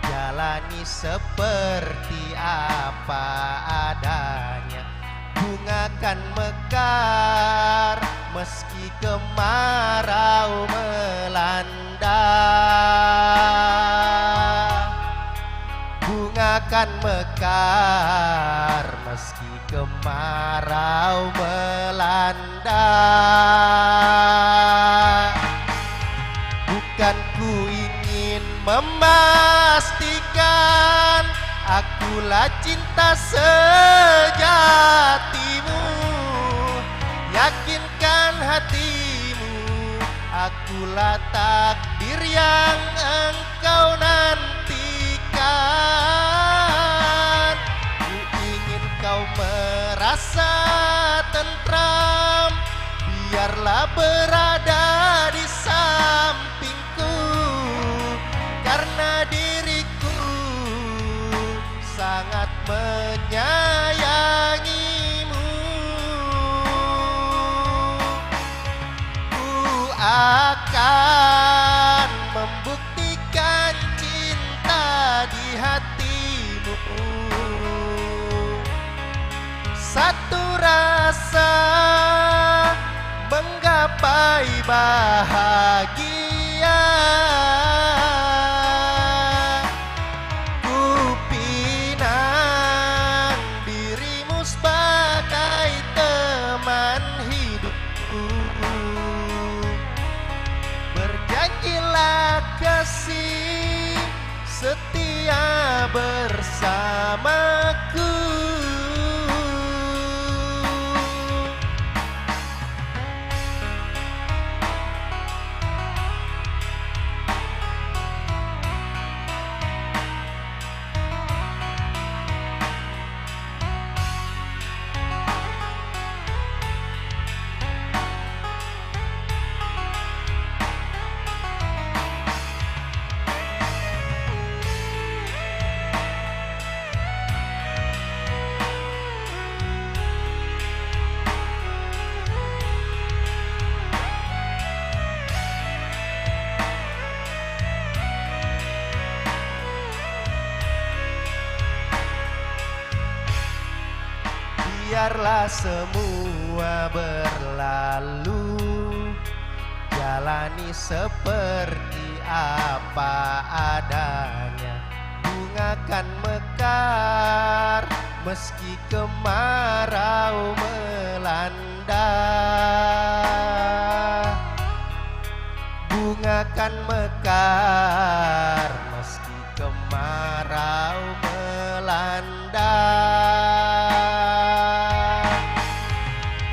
jalani seperti apa adanya. Bunga kan mekar meski kemarau melanda. Bunga kan mekar meski kemarau melanda. Bukan ku ingin memastikan akulah cinta sejatimu. Yakinkan hatimu, akulah takdir yang engkau nantikan. Ku ingin kau merasa tentram, biarlah berada di sampingku, karena diriku sangat menyayangimu. Ku akan membuktikan cinta di hatimu. Satu rasa menggapai bahagia. Ku pinang dirimu sebagai teman hidupku. Berjanjilah kasih setia bersamaku. biarlah semua berlalu, jalani seperti apa adanya. Bunga kan mekar meski kemarau melanda. Bunga kan mekar meski kemarau melanda.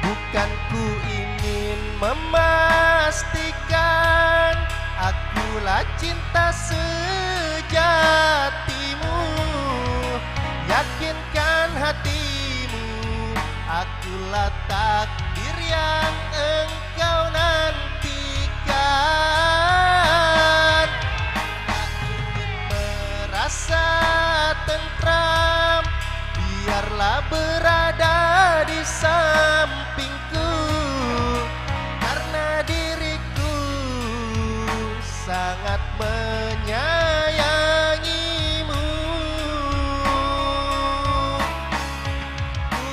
Bukan ku ingin memastikan akulah cinta sejatimu. Yakinkan hatimu, akulah takdir yang engkau nantikan. Tak ingin merasa tentram, biarlah berada di sampingku, karena diriku sangat menyayangimu. Ku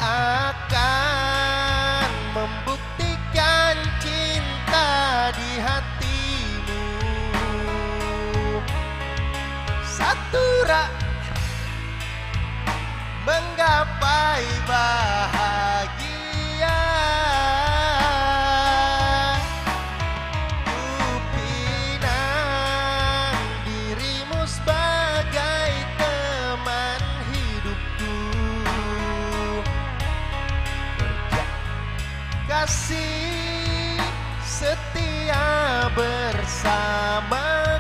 akan membuktikan cinta di hatimu. Satu menggapai bahagia. Ku pinang dirimu sebagai teman hidupku. Kasih setia bersamaku.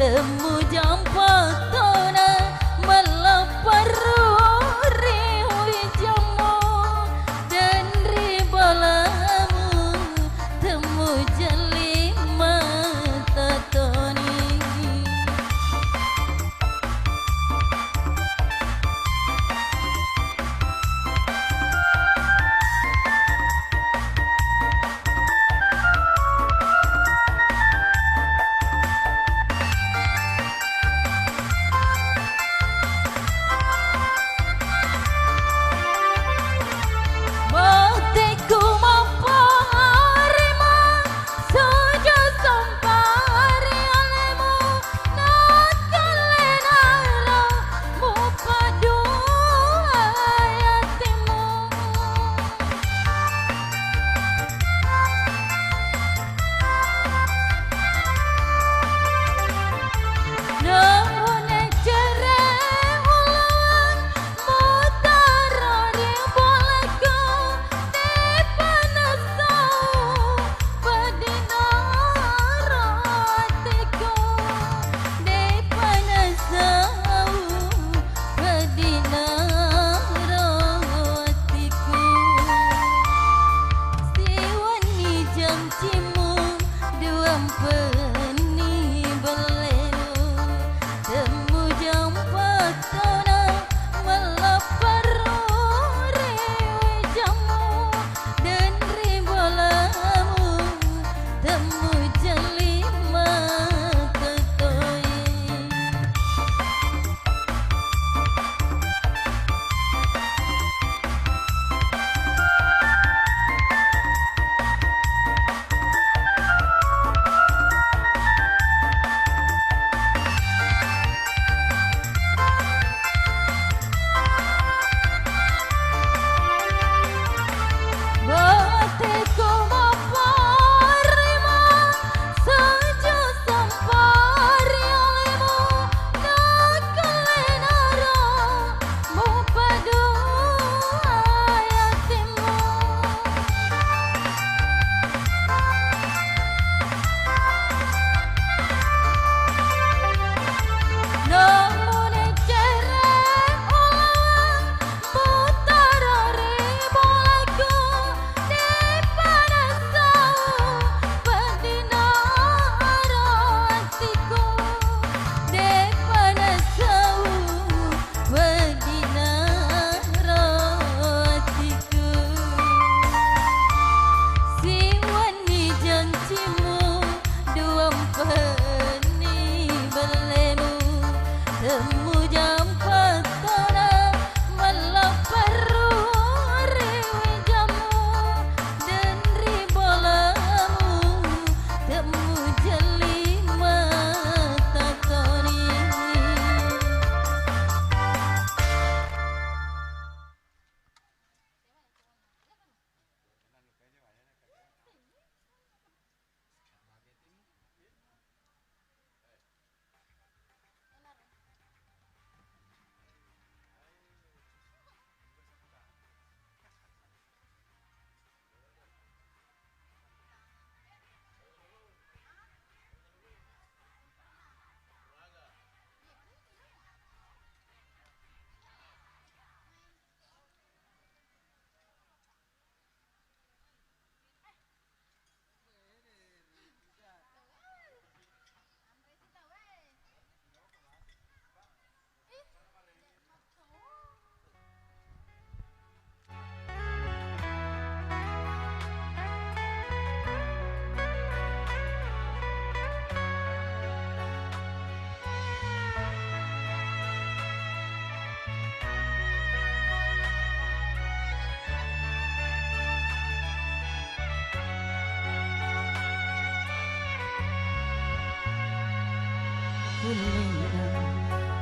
Temu jam patona melaparu riwi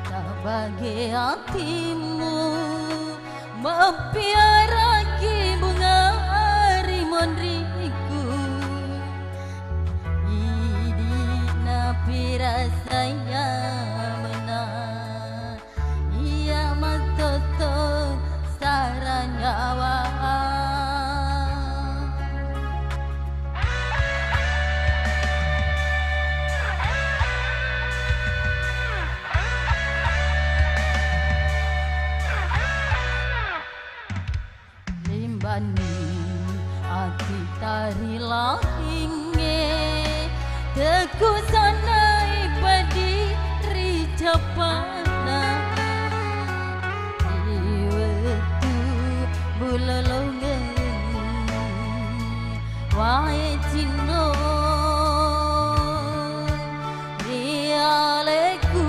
tak bagi hatimu mempiaraki bunga rimun riku idina pirasaya benar ia matoto saranyawa hati tari lahinge teku sanai berdiri japana iwetu bulalonge wae cino dialeku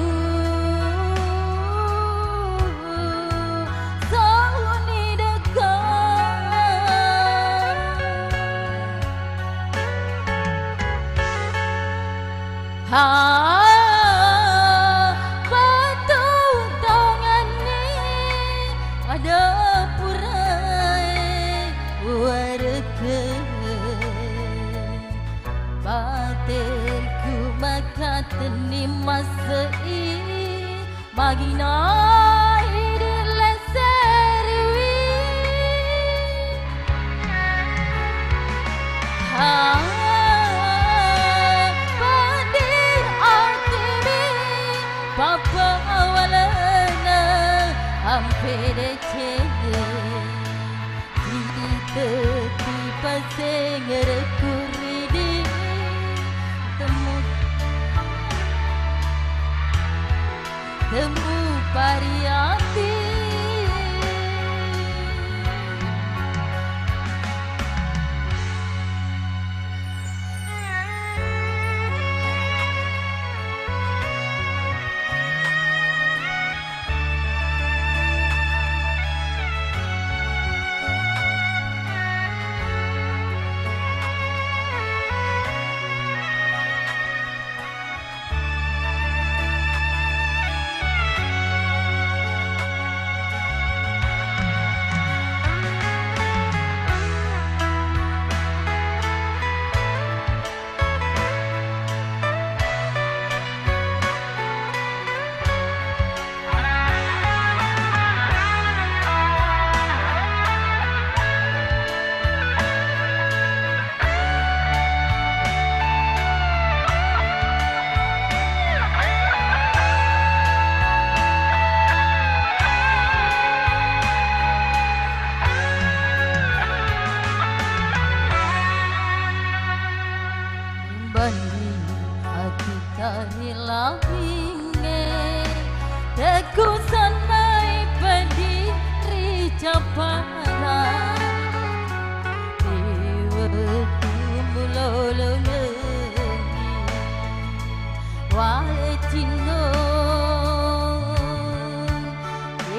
batu tangan ni ada purai warga batirku maka teni masa ini bagi naik di leseriwi Papa awalana hampir cede kita tiba senger kuridi temu pariati hati tari lahinge teku sanai berdiri japana iwetu mulolonge wae cino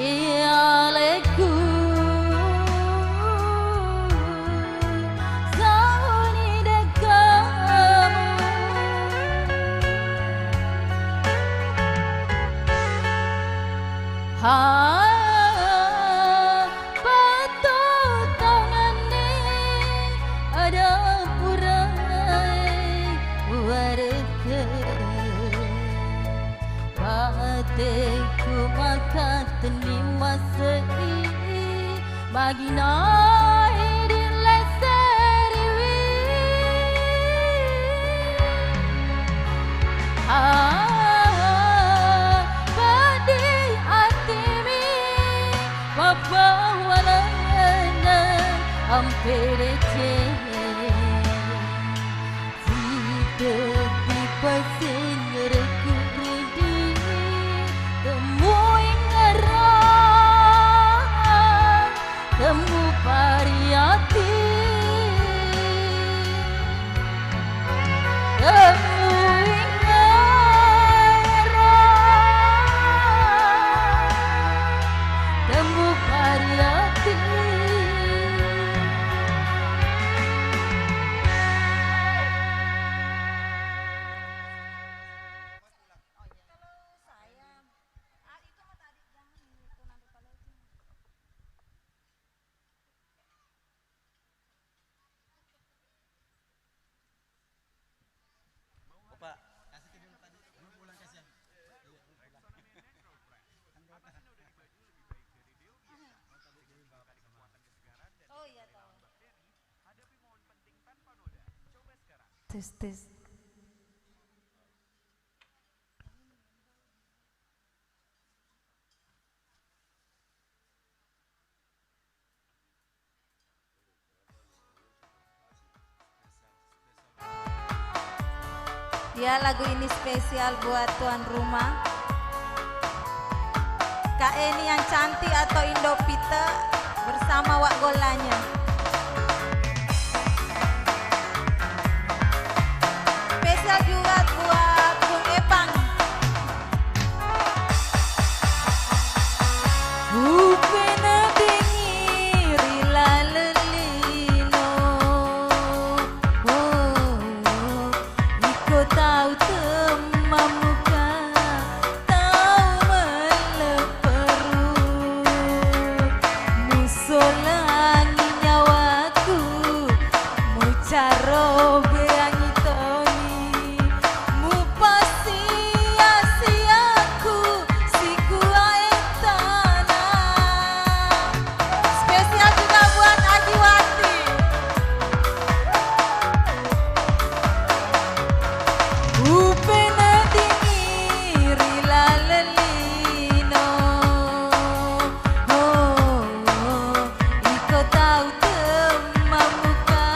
ialeku batu tangan ni ada purai warga batikku maka teni masa ini bagi naik di leseriwi bawalana hampir cede kita tiba senger kuridi temu ingeran temu pariati temu ingeran temu pariati Tes tes. Ya, lagu ini spesial buat tuan rumah. Kak Eni yang cantik atau Indopita bersama Wak Golanya. Spesial juga buat Bung Epang. Upena dengiri lalelino. Iko tahu temamuka, tahu meleperu. Musolangi nyawaku, mucaro beangi toni. Mupasi asiaku, siku aetana. Spesial juga buat Ajiwati. Upena dingiri lalelino. Iko tahu temamuka,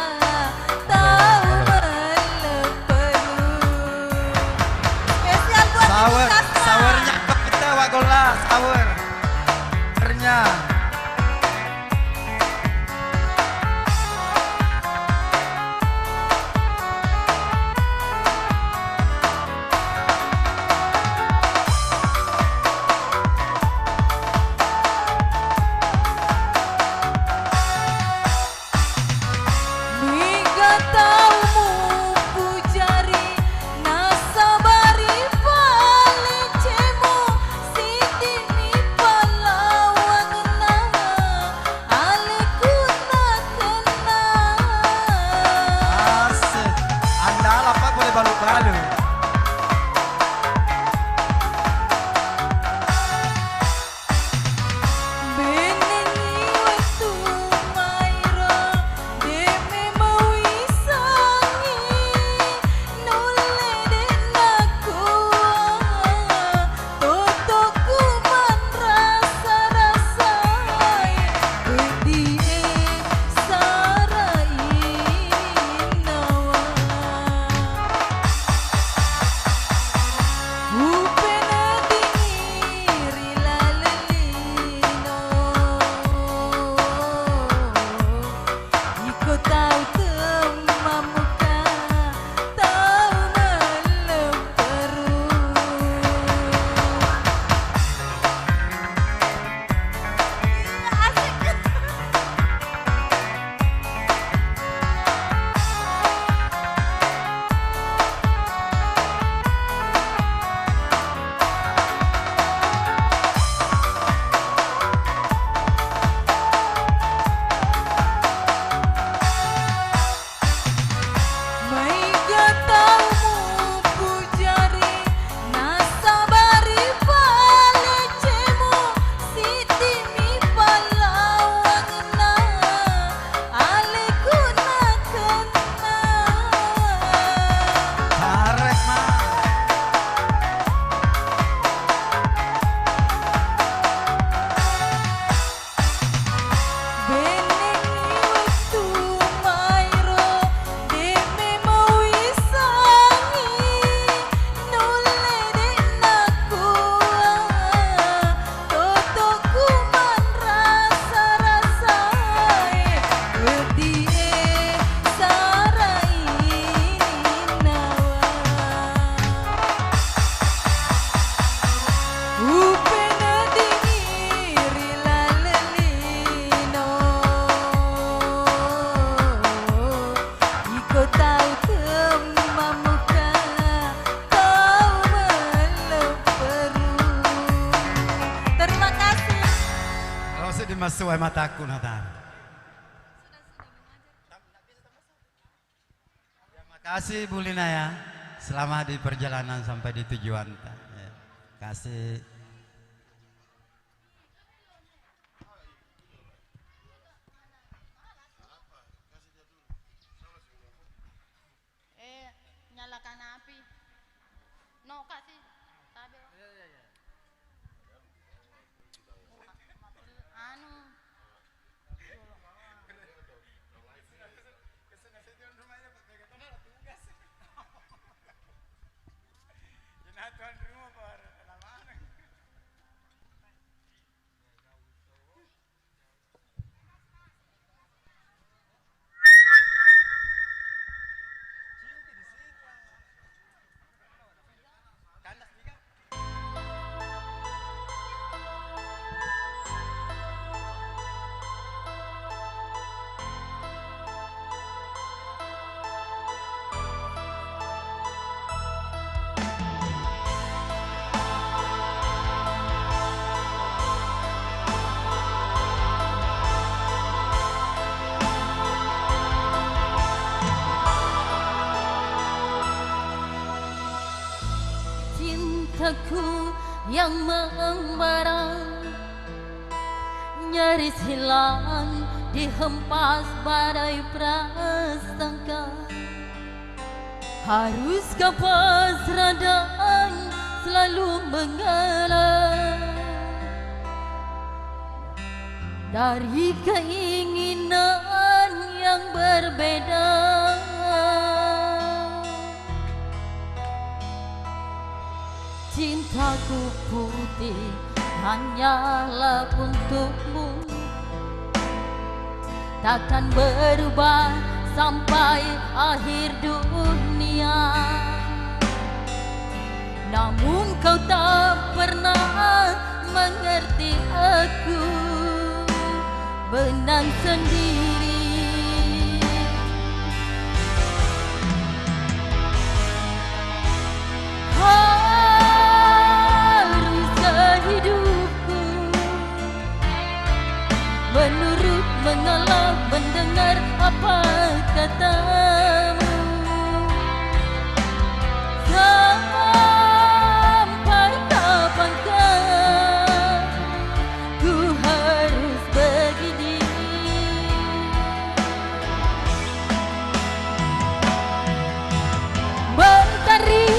tahu meleperu. Spesial buat Sawer, Ibu Kasma. sawernya kita Wak Gola, sawer. Sawernya. Miga taumu pujari, nasabari palecemu, sidi mi palawang na, aleku na kena. Asik. Anda apa boleh balu-balu. Benengi waktu mairo, deme mawisangi, nule denaku, totoku man rasa-rasai, wedie sarai nawa. Upena dingiri lalelino. Iko tahu temamuka, tahu meleperu. Asik. Maiga taumu pujari, nasabari palecemu, siti mi palawang na, aleku na kena. Tarik mah. Benengi waktu mairo, deme mawisangi, nule denaku, totoku man rasa-rasai, wedie sarai nawa. Upena dingiri lalelino. Iko tahu temamuka, tahu meleperu. Terima kasih. Kalau saya dimasuki mataku Nathan. Terima kasih Bu Lina ya. Selamat di perjalanan sampai di tujuan. Ya. Kasih. cintaku yang membara, nyaris hilang dihempas badai prasangka. Haruskah pasrah dan selalu mengalah dari keinginan yang berbeda? Cintaku putih hanyalah untukmu, takkan berubah sampai akhir dunia. Namun kau tak pernah mengerti aku, benang sendiri. Haruskah hidupku menurut, mengalah, mendengar apa katamu? Sampai kapankah ku harus begini? Mentari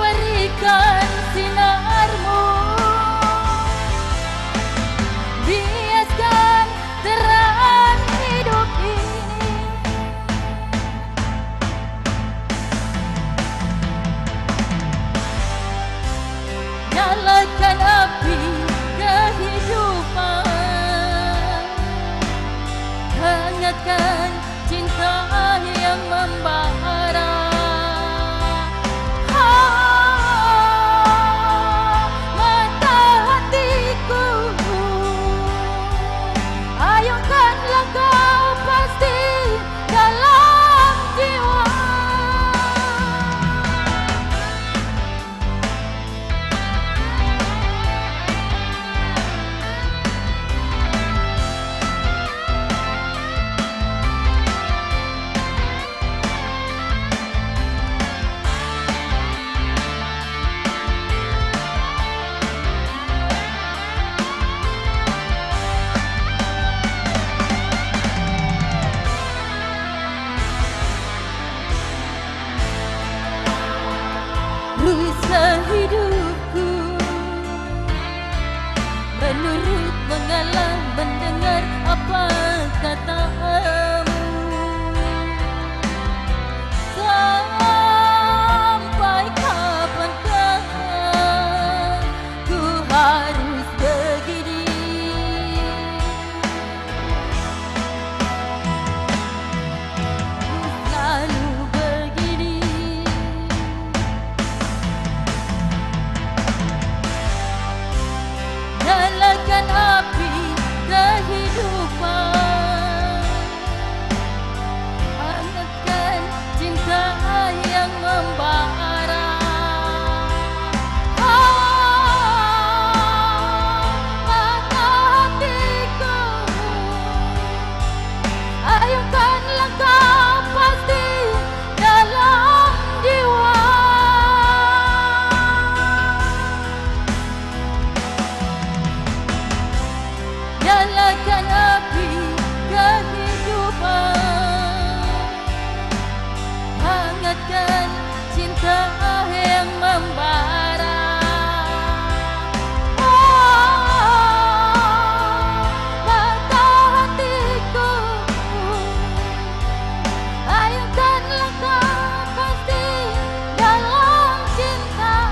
berikan sinarmu, biaskan terang hidup ini. Nyalakan api kehidupan, hangatkan cinta yang membara. Mata hatiku, ayunkanlah kau pasti dalam jiwa. Rusak hidupku menurut, mengalah, mendengar apa katamu. Sampai kapankah ku harus begini? Ku selalu begini. Nyalakan api kehidupan, hangatkan cinta yang membara. Mata hatiku, ayunkanlah kau pasti dalam jiwa. Nyalakan api kehidupan, hangatkan cinta yang membara. Mata hatiku, ayunkanlah kau pasti dalam cinta.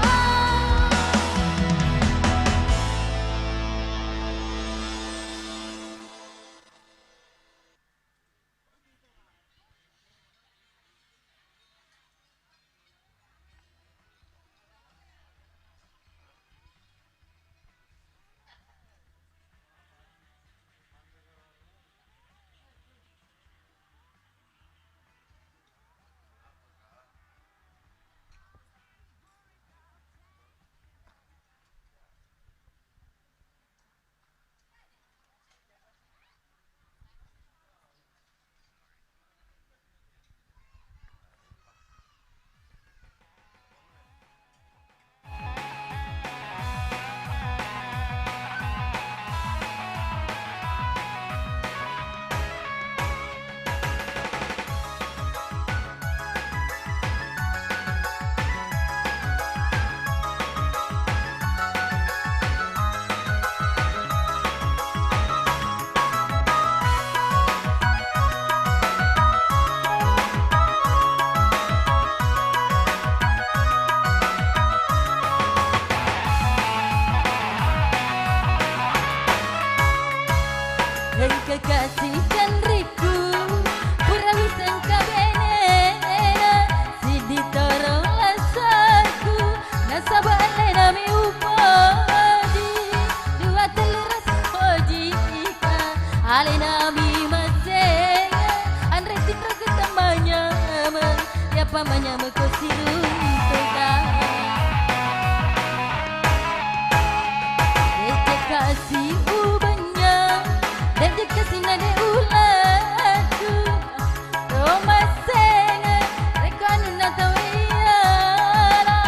Kekasih dan riku Purawi sangka benena Sidi torong lasaku Nasabah nami upadi Dua teleras hojika Ale nami masenya Andre tindra ketamanya Ya pamanya mekosirun toka Kekasih ubanya dan jika sinade ulatku Roma senga rekanu natawiyara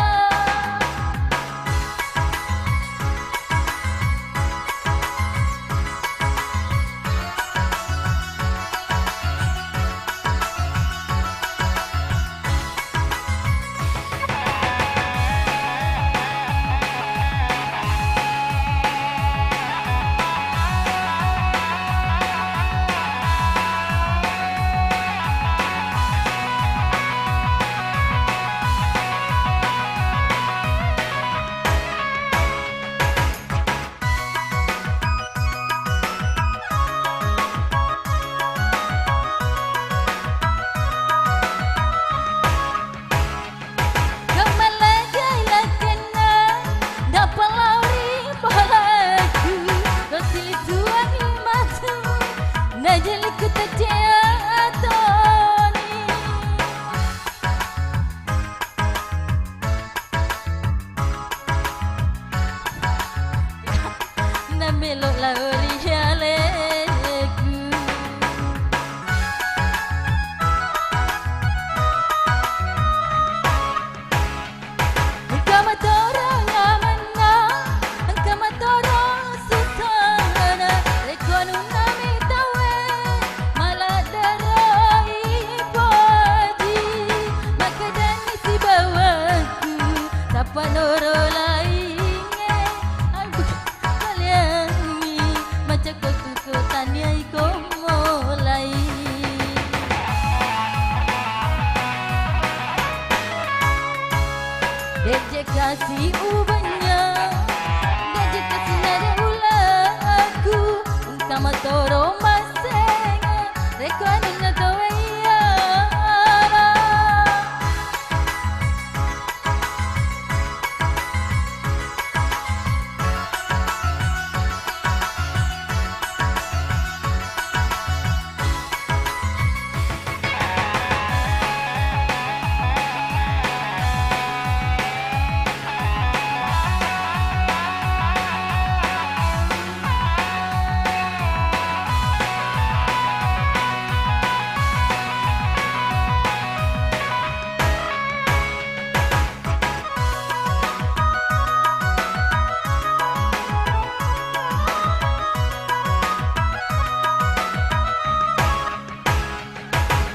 Najeliku tajatoni Namelok lauri haleku Engkau matorong amana Engkau matorong susana Rekonu nami tawe Maladaroi poji Maka dani si bawaku Tapa noro lainnya Aku kaliani Macam kau tanya ikut mulai Dejek kasih ubahnya Dejek kasih nada ulaku Untama toro masenga Rekonu natawiyara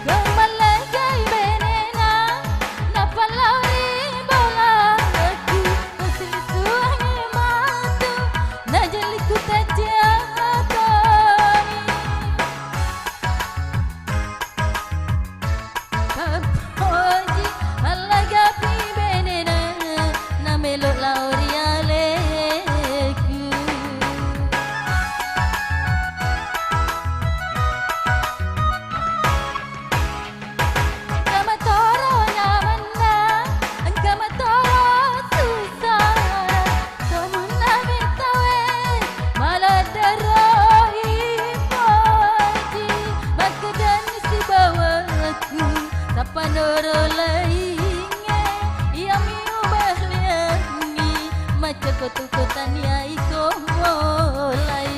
Gemalagai benena Napalauri bolaku Keselisuangi matu Najeliku tajatoni Kapoji malagapi benena Namelok lauri aleku Engkau matoro nyamana Engkau matoro susah Kamu nami tawe Maladaroi poji Maka dani si bawaku Tapa noro lainnya Ia miubah liani Macam kau tanya ikut mulai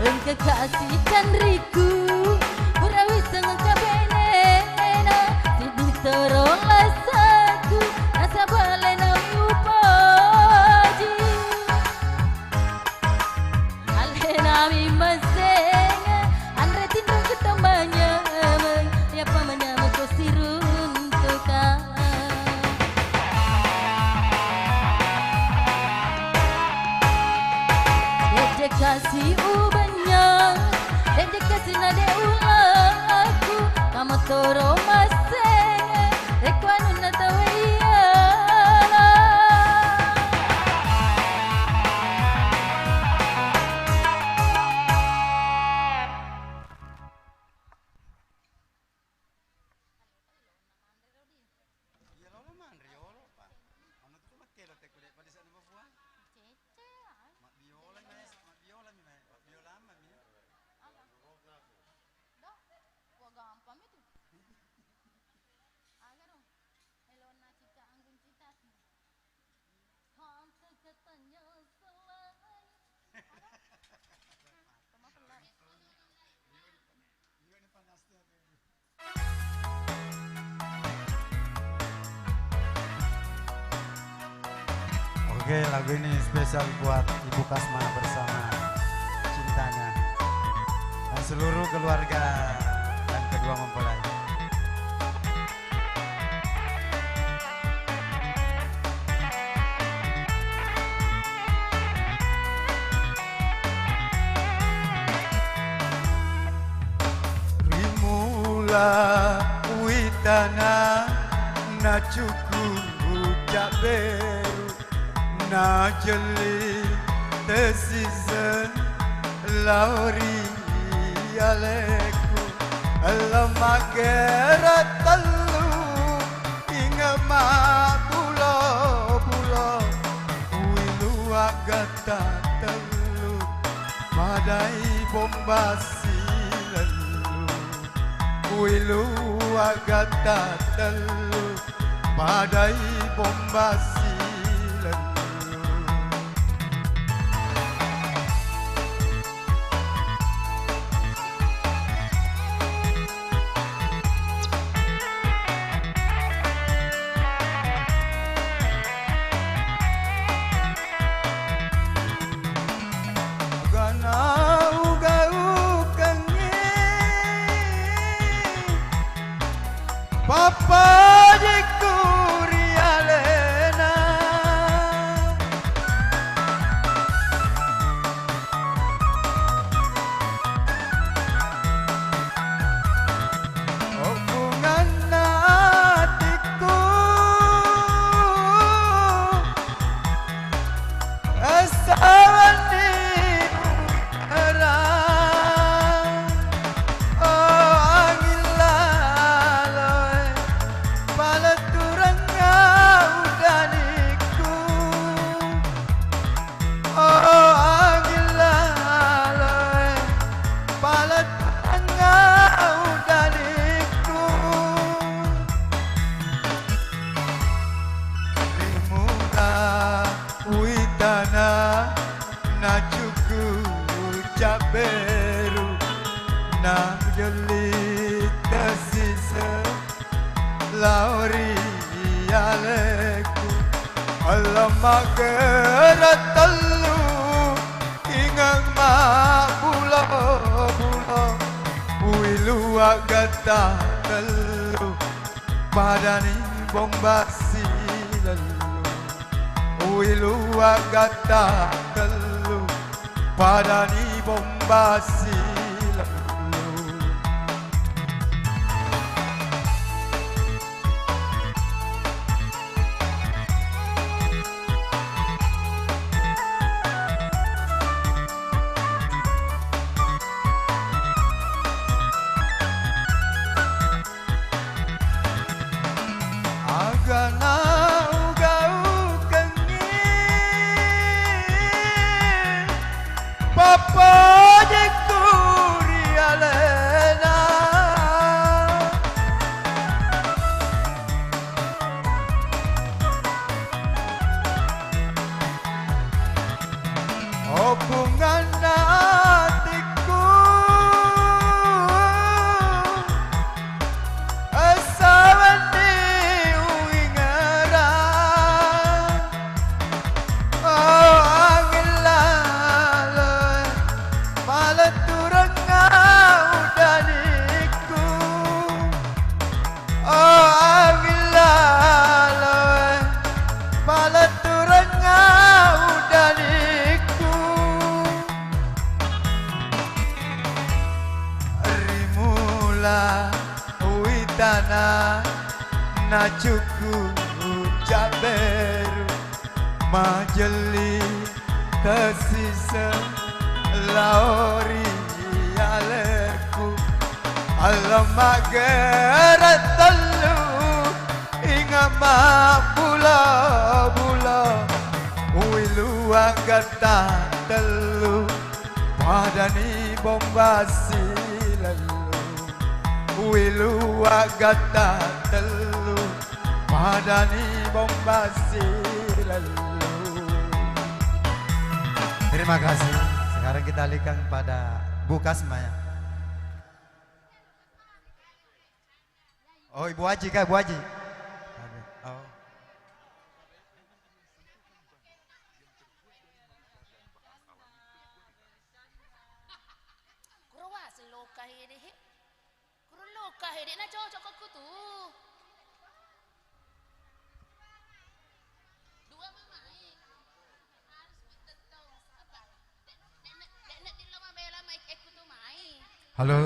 Engkau kasih dan riku Purawi sangka benena Sidi torong lasaku Nasabah nami upaji Ale nami masenga Andre tindra ketambanya Ya pamanya mekosirun toka Dejek kasih ubahnya Dejek kasih nade ulaku Kamu toro masenga Rekonu natawiyara Oke, lagu ini spesial buat Ibu Kasma bersama cintanya dan seluruh keluarga dan kedua mempelai. Rimula uitana na cuku jaberu na jeli tesizan lauri aleku alamagera talu inga ma bulo bulo wilu agata talu madai bombasi lalu wilu agata talu madai bombasi lalu. Papa di Kurialena hubungan hatiku asawan di erang oh angin lalai palaturanga udaniku oh angin lalai palaturanga udaniku rimuna uitana na cuku caberu na jeli tersisa lauri aleku alamagera talu ingang ma bulo bulo wilu agata talu padani bombasi lalu wilu agata talu padani bombasi lalu. Agana ugau kengi Papa di Kurialena hubungan hatiku asawan di uingaran oh angin lalai palaturanga udaniku oh angin lalai palaturanga udaniku rimula uitana na cuku jaberu majeli tersisa lauri aleku alamagera talu inga ma bulo bulo wilu agata talu padani bombasi lalu wilu agata talu padani bombasi lalu. Terima kasih. Sekarang kita alihkan pada Bu Kasma ya. Oh Ibu Haji kah Ibu Haji? Oh. deh. Kurun luka dek na cocok aku tuh. Dua mamai. Harus betul apa? Dek di lama bela mai aku tuh mai. Halo.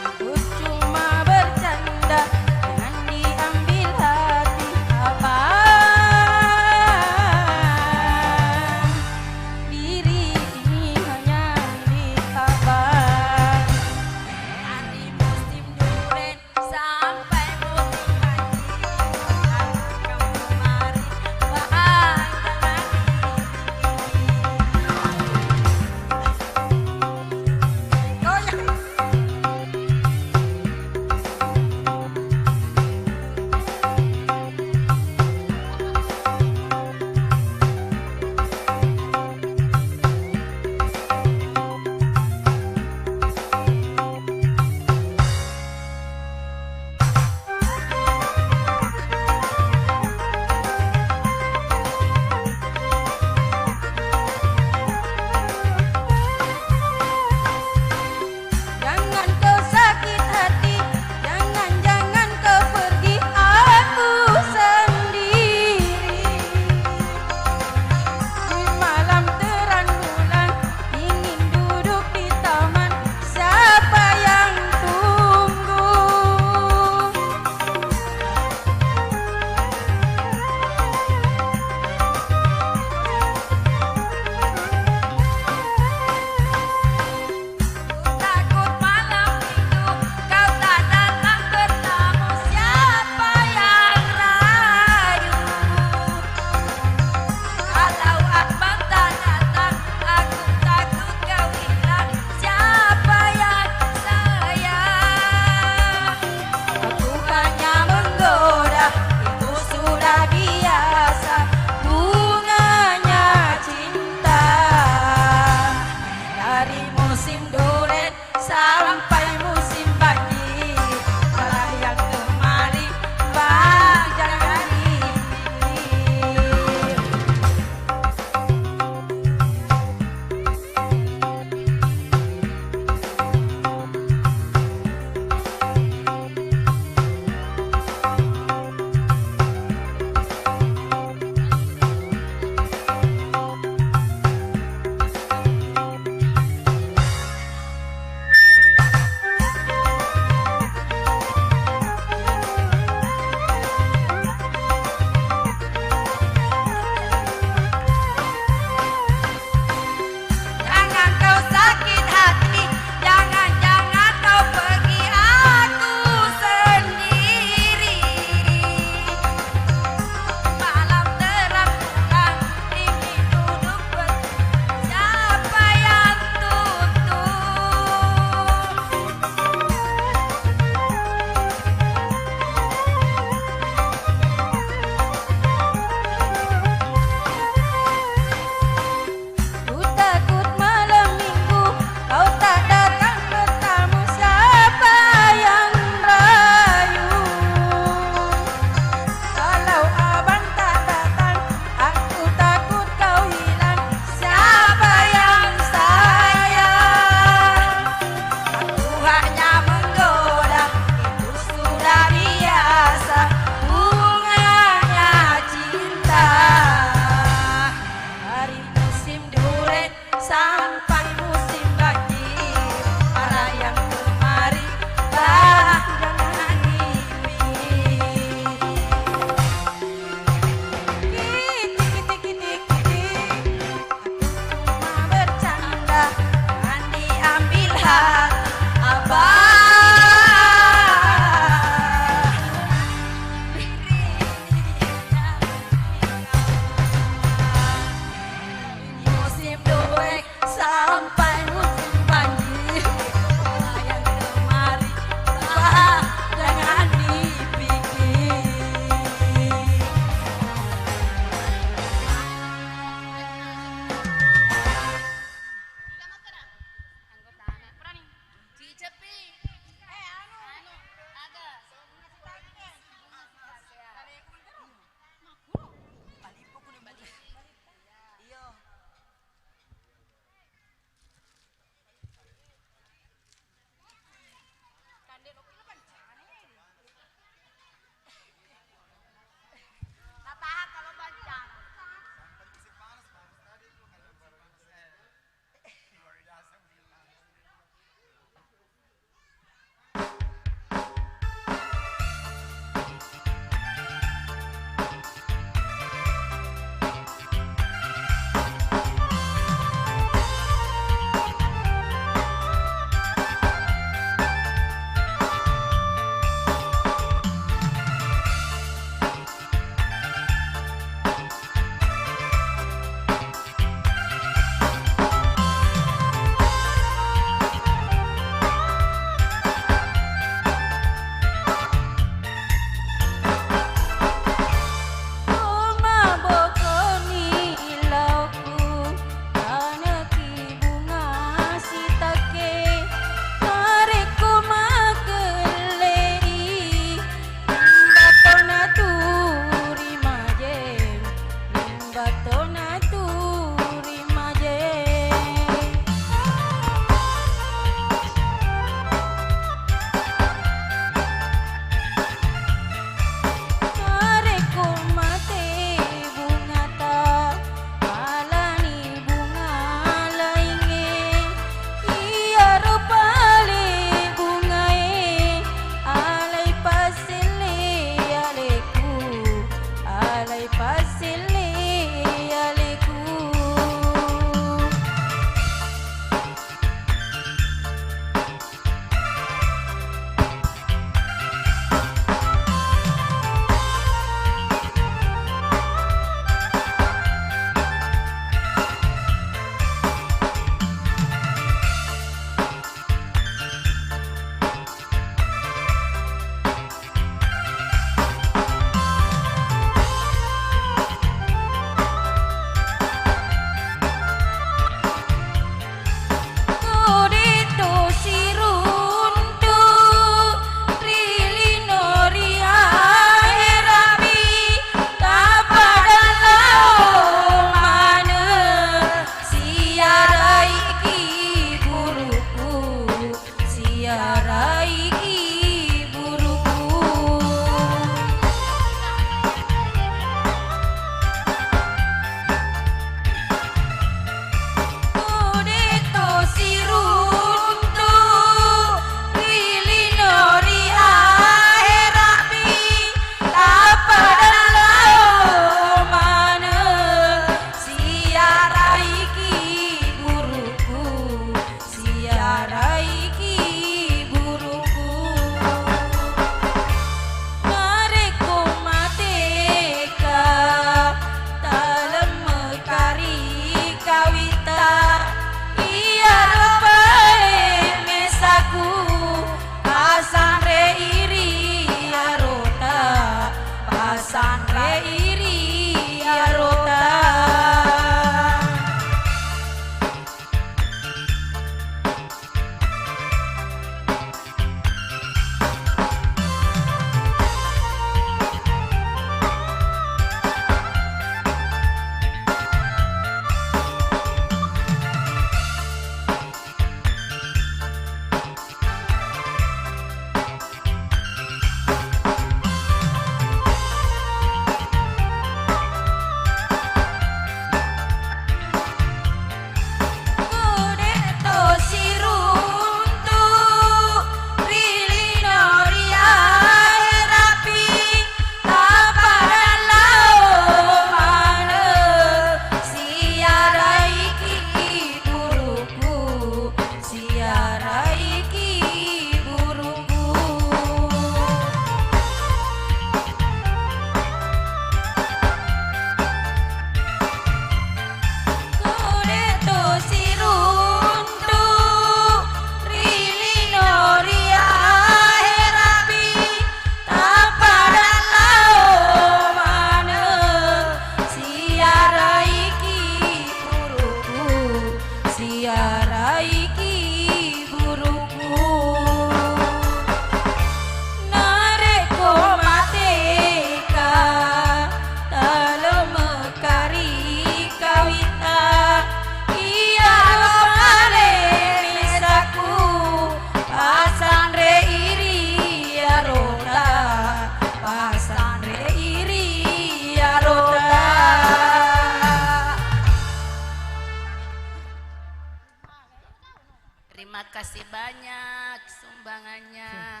banyak sumbangannya.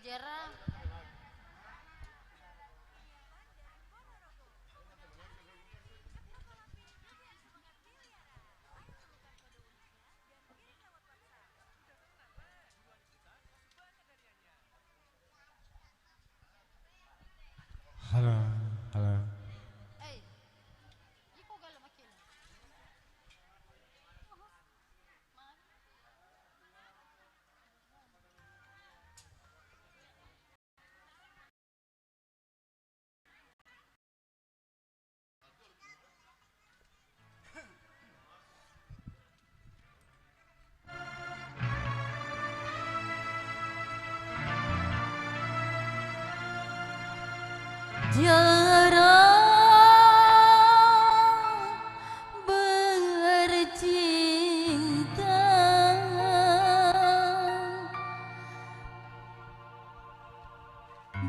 Jera. Halo, halo. Jarang bercinta,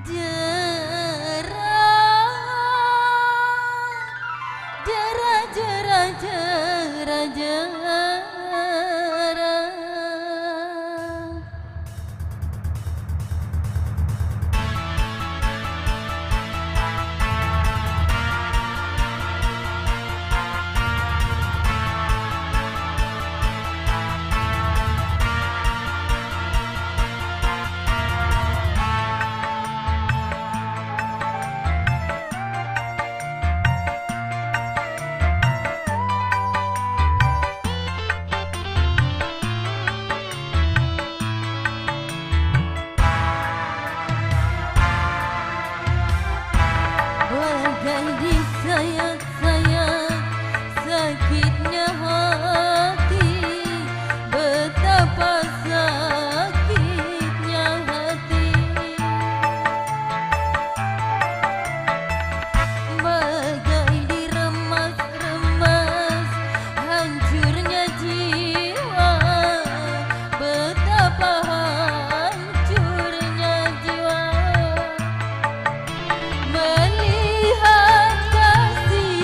jarang. Bagai disayat-sayat sakitnya hati, betapa sakitnya hati. Bagai diremas-remas hancurnya jiwa, betapa hancurnya jiwa. Melihat kasih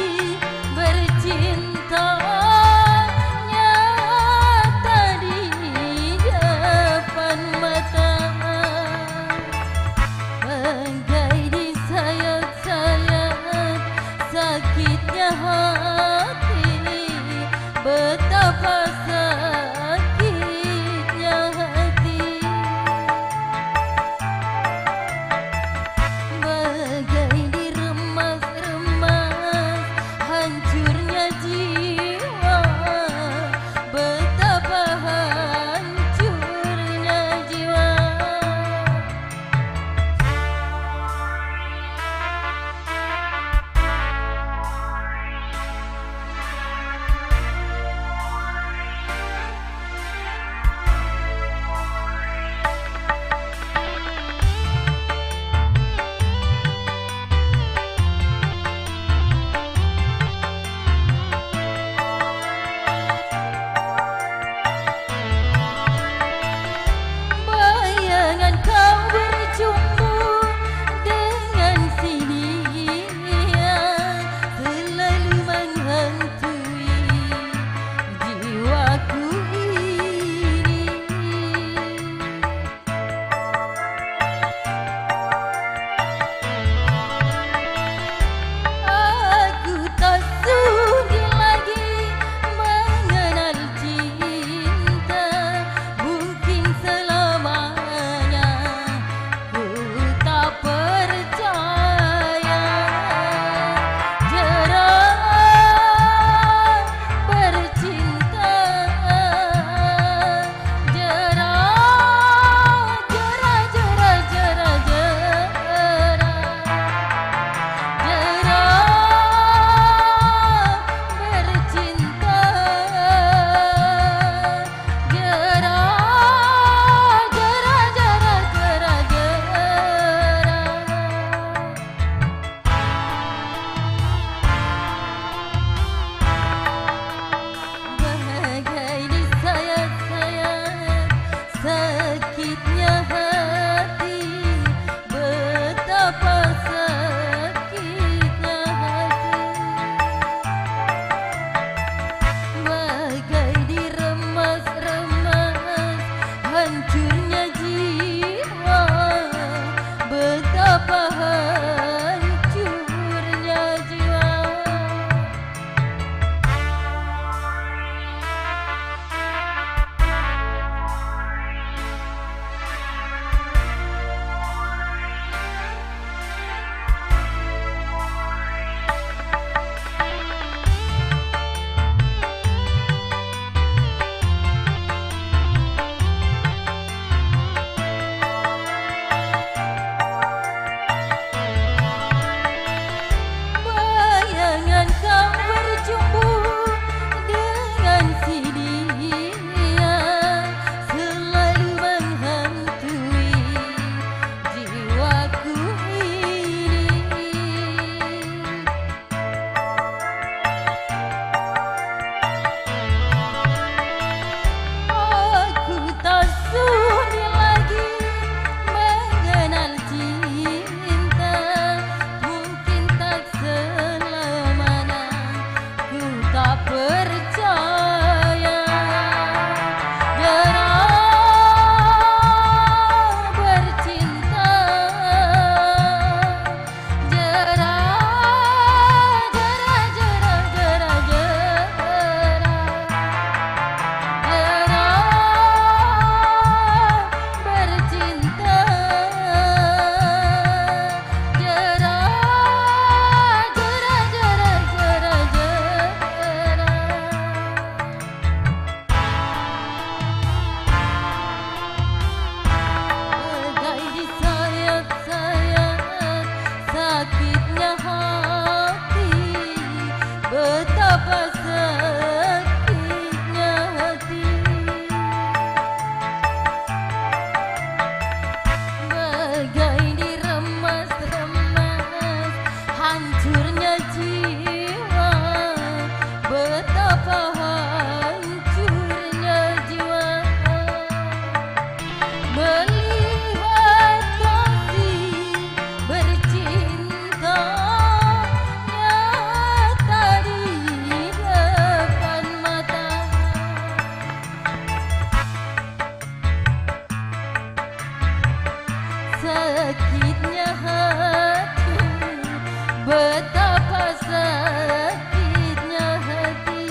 betapa sakitnya hati,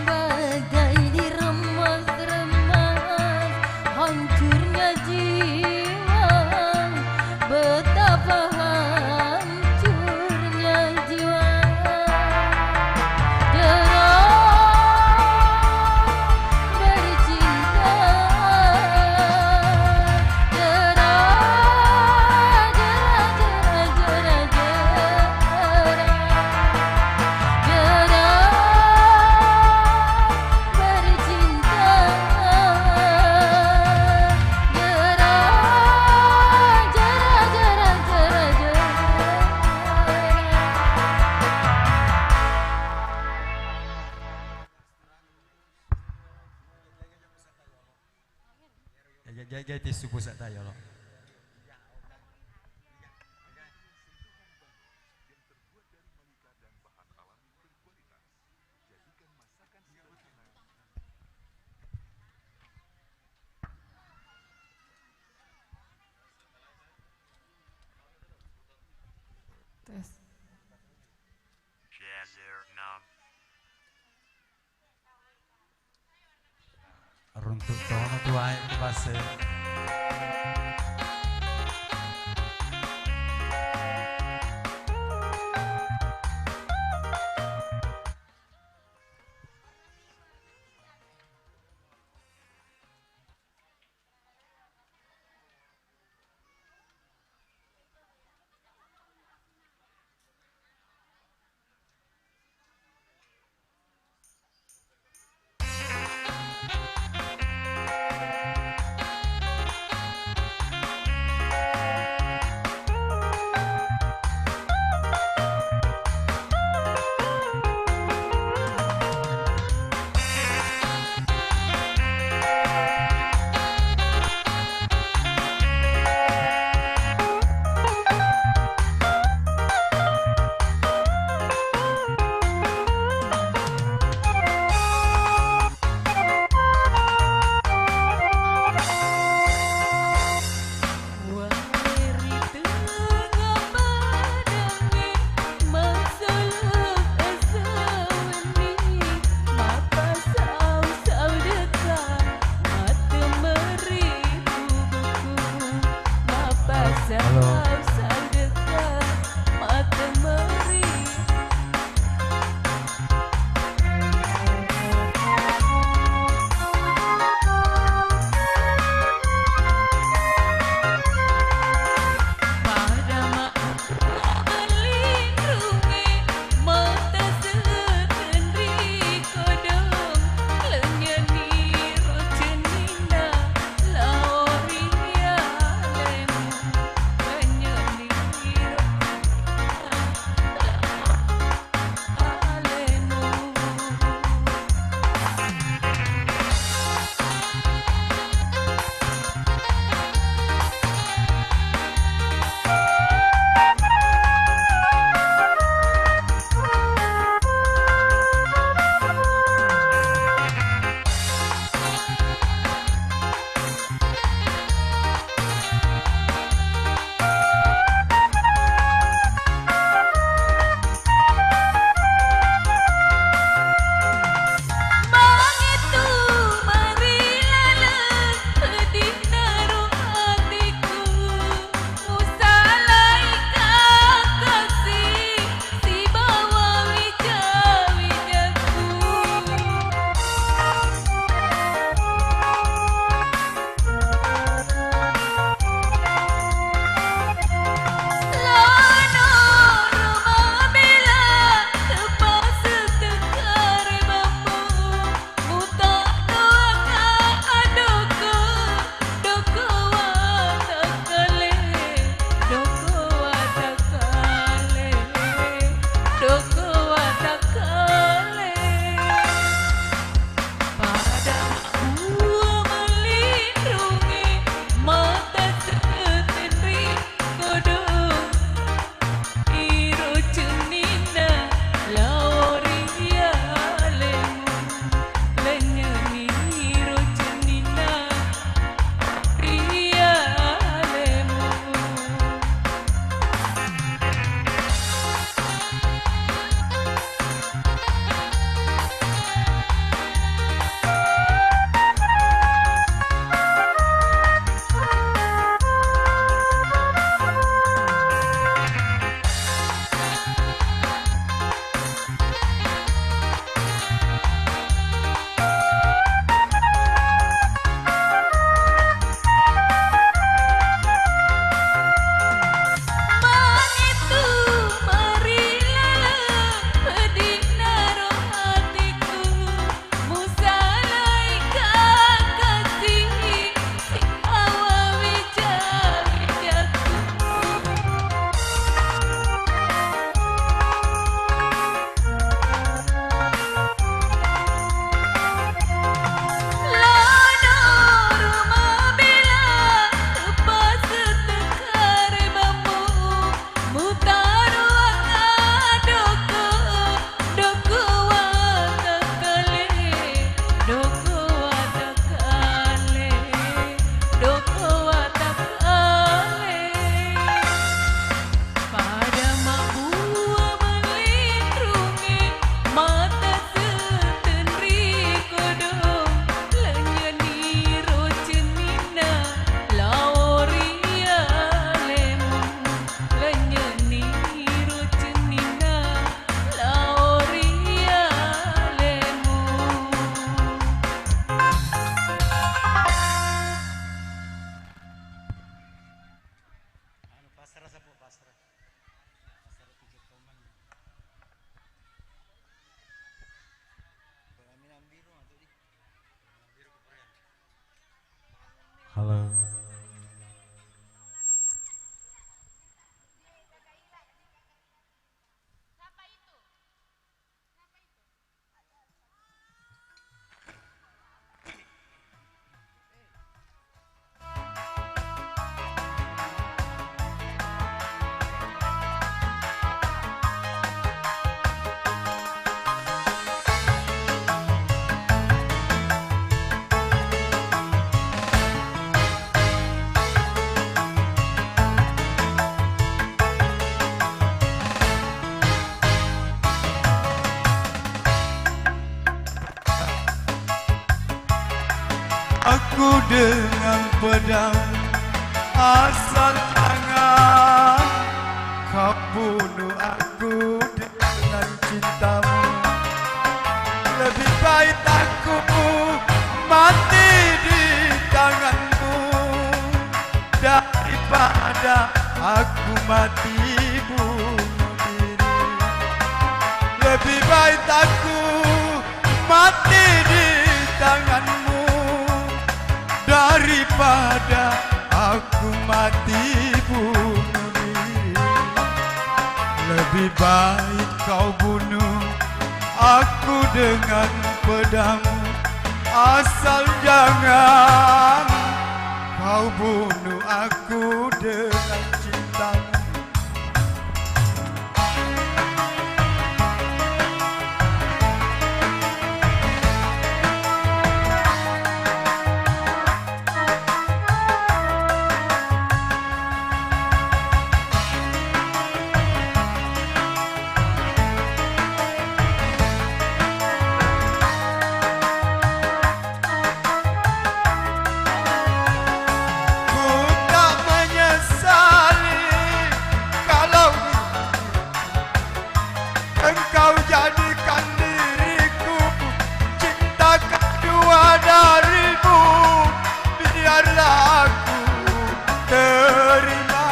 bagai diremas-remas hancurnya jiwa, betapa hancurnya jiwa. Jai tisu pusat tayo lo. Tes. Runtuk tono tuai ke base. pedang, asal jangan kau bunuh aku dengan cintamu. Lebih baik aku mati di tanganmu daripada aku mati bunuh diri. Lebih baik aku mati di tanganmu daripada aku mati bunuh diri. Lebih baik kau bunuh aku dengan pedangmu, asal jangan kau bunuh aku dengan cintamu. Engkau jadikan diriku cinta kedua darimu, biarlah aku terima.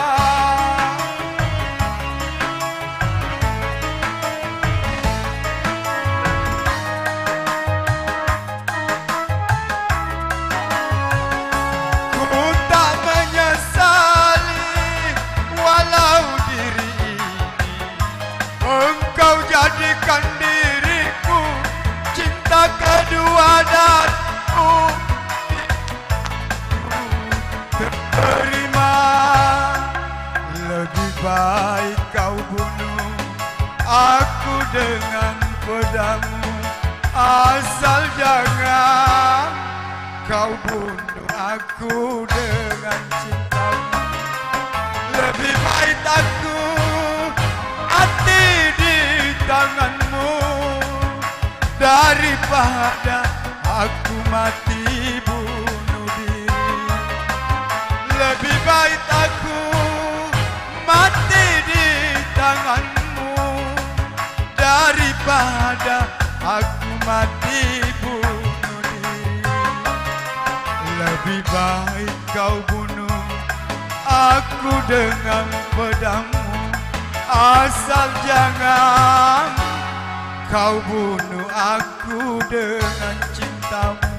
Ku tak menyesali walau diri engkau jadikan diriku cinta kedua darimu, terima. Lebih baik kau bunuh aku dengan pedangmu, asal jangan kau bunuh aku dengan cintamu. Lebih baik aku mati di tanganmu daripada aku mati bunuh diri. Lebih baik aku mati di tanganmu daripada aku mati bunuh diri. Lebih baik kau bunuh aku dengan pedangmu, asal jangan kau bunuh aku dengan cintamu.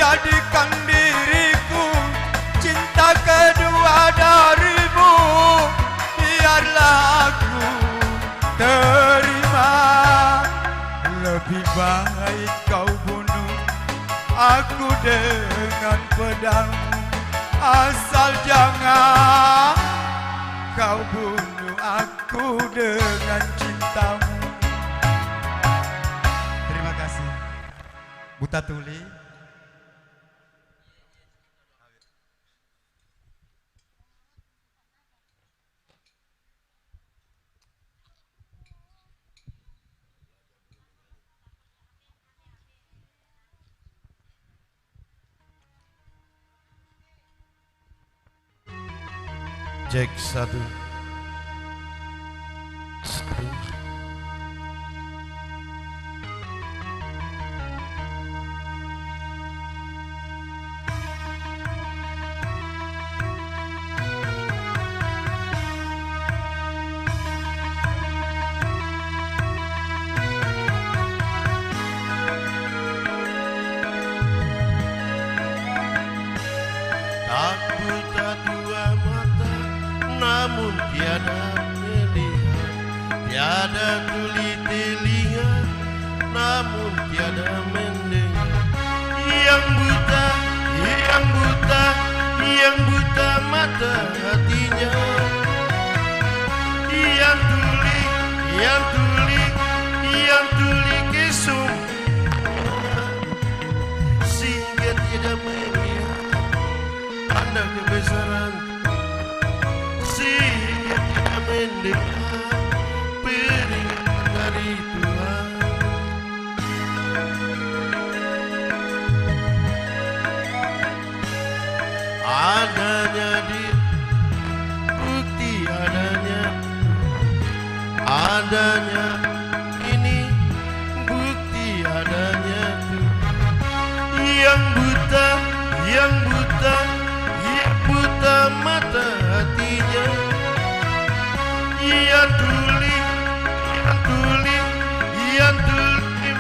Jadikan diriku cinta kedua darimu, biarlah aku terima. Lebih baik kau bunuh aku dengan pedangmu, asal jangan kau bunuh aku dengan cintamu. Terima kasih Buta Tuli. Jack 1 1 Tak buta dua mata, namun tiada melihat. Tiada tuli telinga, namun tiada mendengar. Yang buta, yang buta, yang buta mata hatinya. Yang tuli, yang tuli, yang tuli kesum, sehingga tidak melihat tanda kebesaran, sehingga tidak mendengar peringatan dari Tuhan. Adanya di bukti adanya, adanya ini bukti adanya Tuhan. Yang buta, yang buta, yang buta mata hatinya. Yang tuli, yang tuli, yang tuli.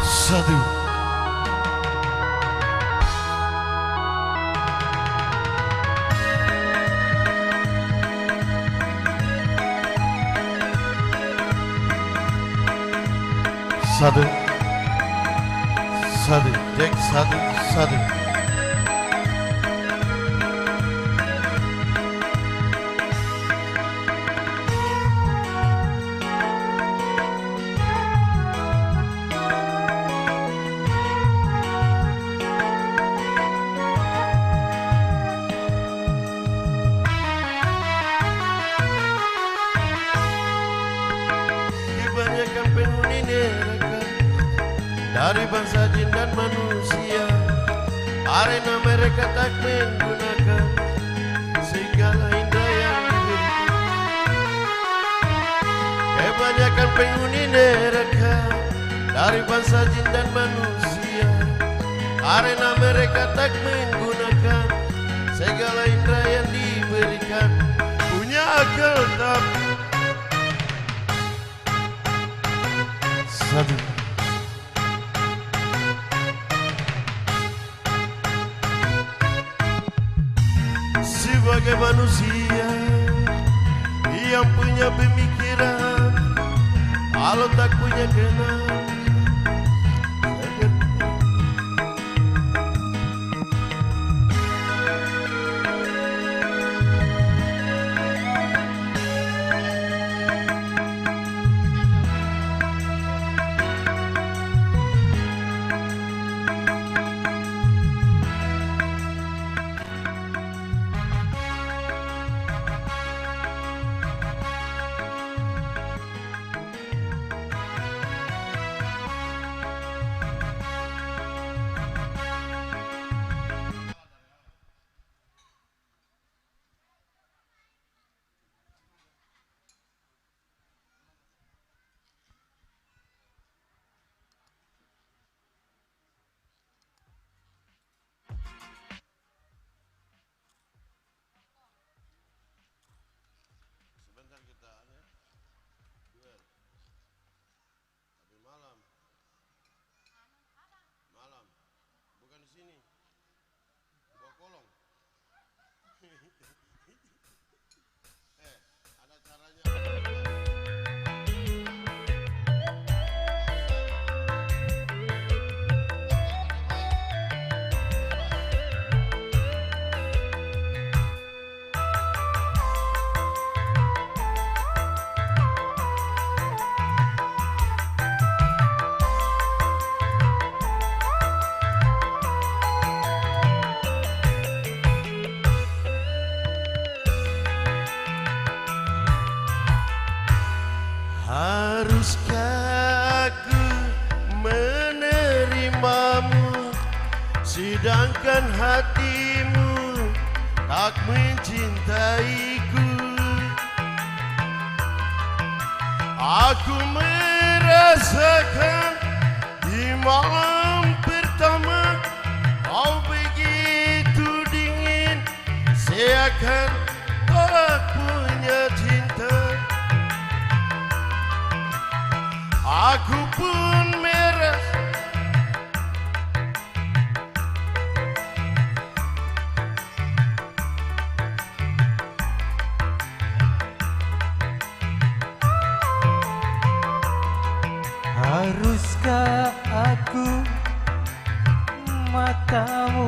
Satu. Satu, satu, cek satu, satu. Kebanyakan penghuni neraka dari bangsa jin dan manusia, arena mereka tak menggunakan segala indera yang diberikan. Kebanyakan penghuni neraka dari bangsa jin dan manusia, arena mereka tak menggunakan segala indera yang diberikan. Punya akal tapi satu. Sebagai manusia yang punya pemikiran, kalau tak punya kenal, sebentar kita ada duel. Tapi malam, malam, bukan di sini, di bawah kolong. Ada caranya. Haruskah aku menerimamu, sedangkan hatimu tak mencintaiku? Aku merasakan di malam pertama kau begitu dingin, seakan tak punya cinta. aku pun meres. Haruskah aku matamu?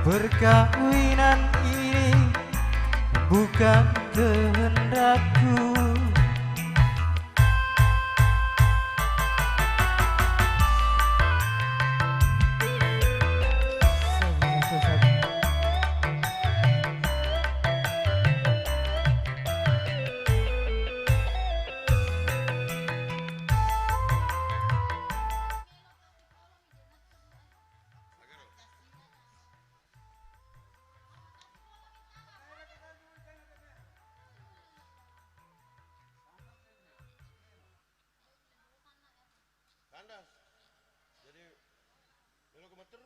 Perkawinan ini bukan kehendakku. Kandas. Jadi belok ke meter.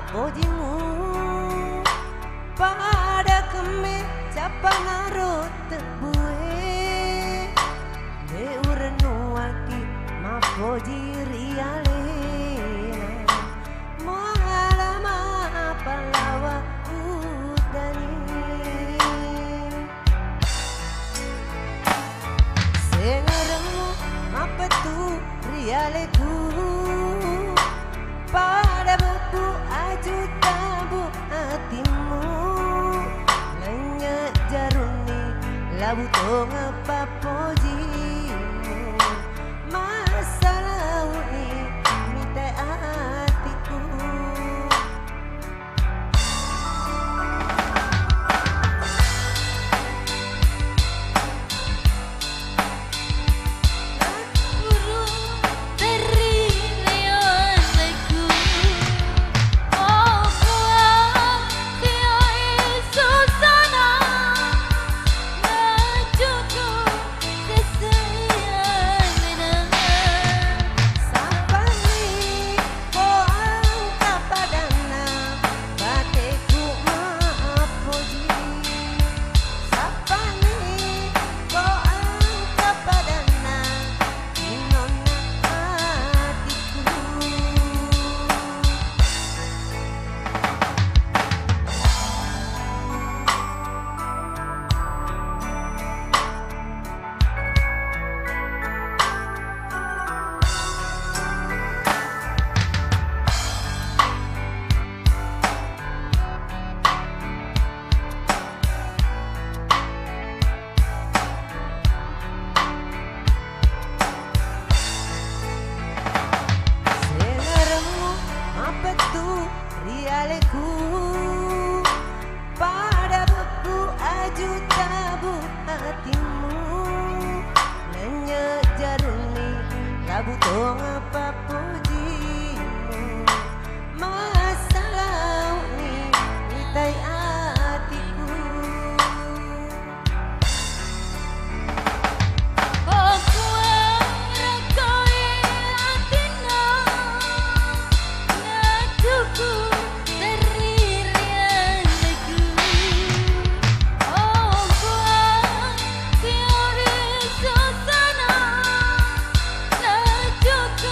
Bojimu pada kemeja pangarut tebue de urenu aki mapoji riale mohalama palawa udani sengeremu mapetu riale ku pada bebu aju tabu hatimu lenyak jaruni labu tonga papojimu masalah ini minta hatiku rialeku pada beku aju tabu hatimu lenyak jaruni labu tonga papojimu masalah ni nitai hatiku Cukup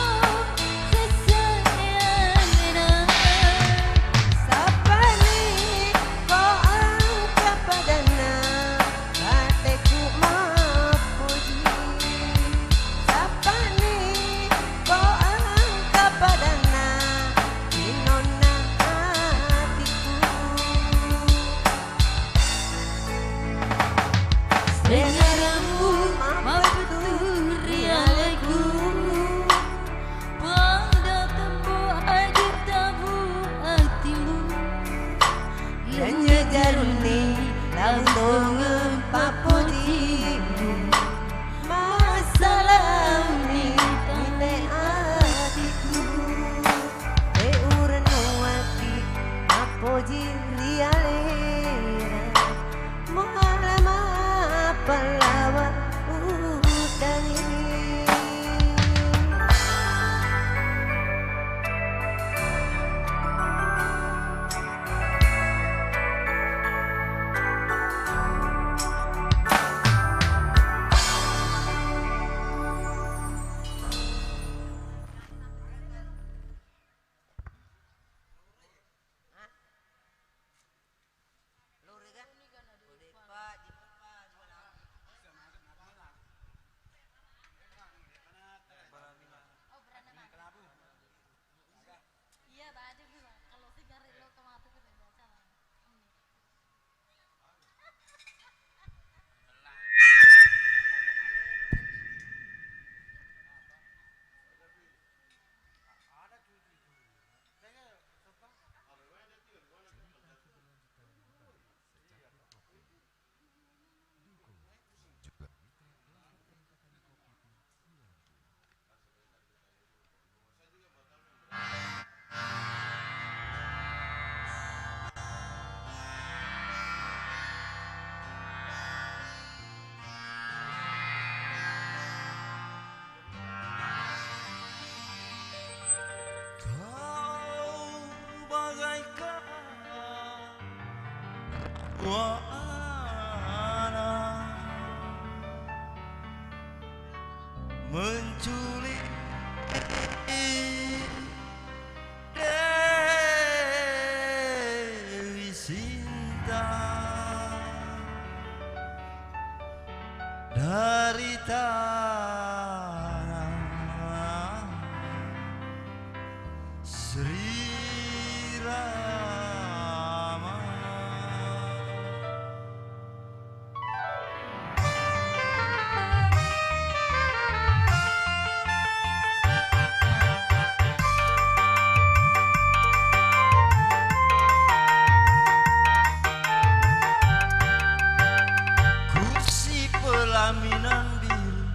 Dengaranmu mabuturi aleku pada tembok air tabu hatimu Lenyegaruni langdong papojimu Masalah ni tane adikku Eurenu hati apojiri alera Malama palawa udang ini Iya, tadi bilang kalau sigaret lo otomatis udah baca lah. Kau bagaikan wahana menculik Dewi Sinta dari tangan Sri Rama. Kursi pelaminan biru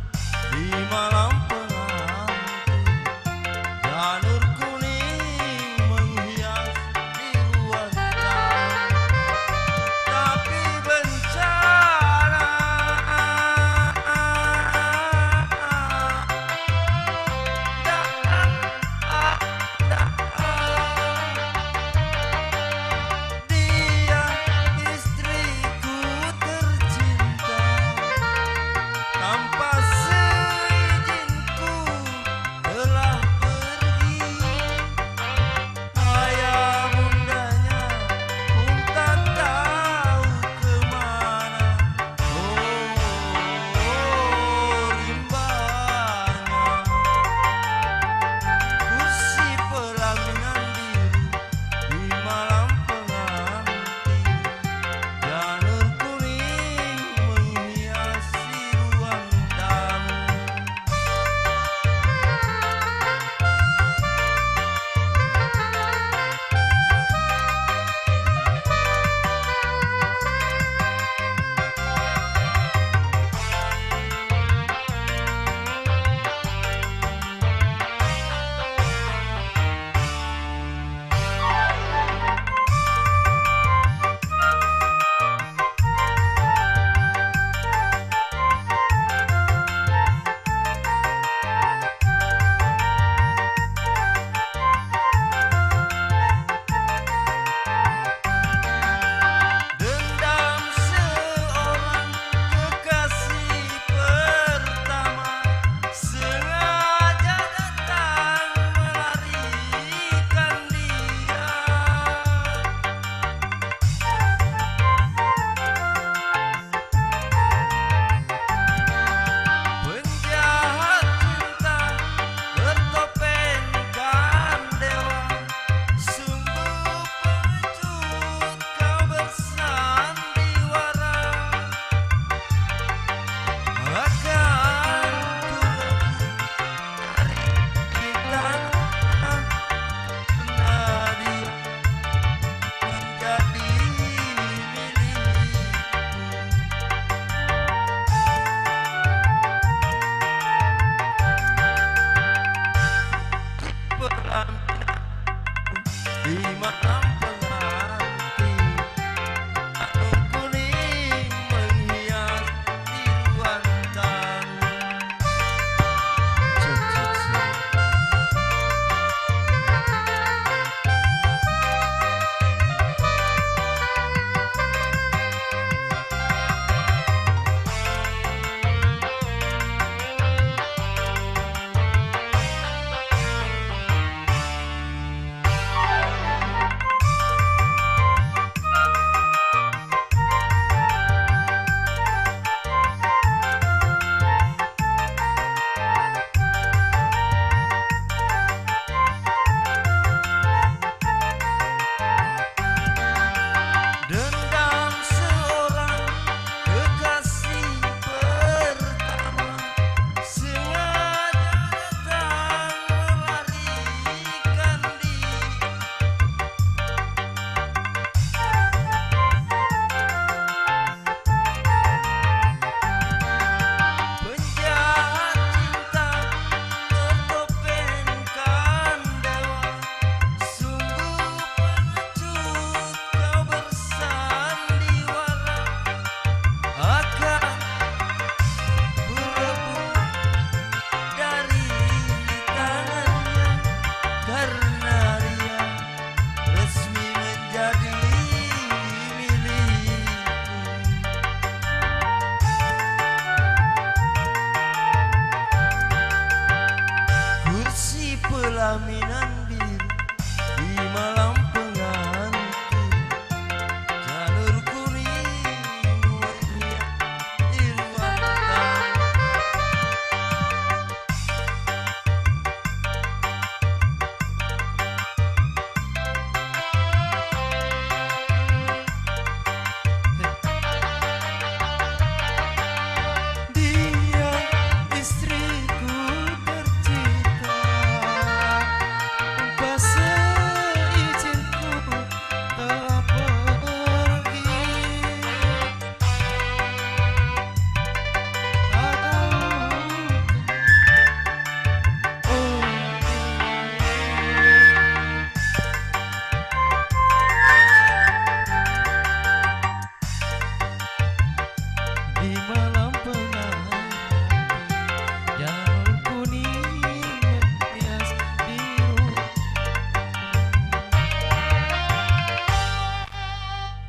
di malam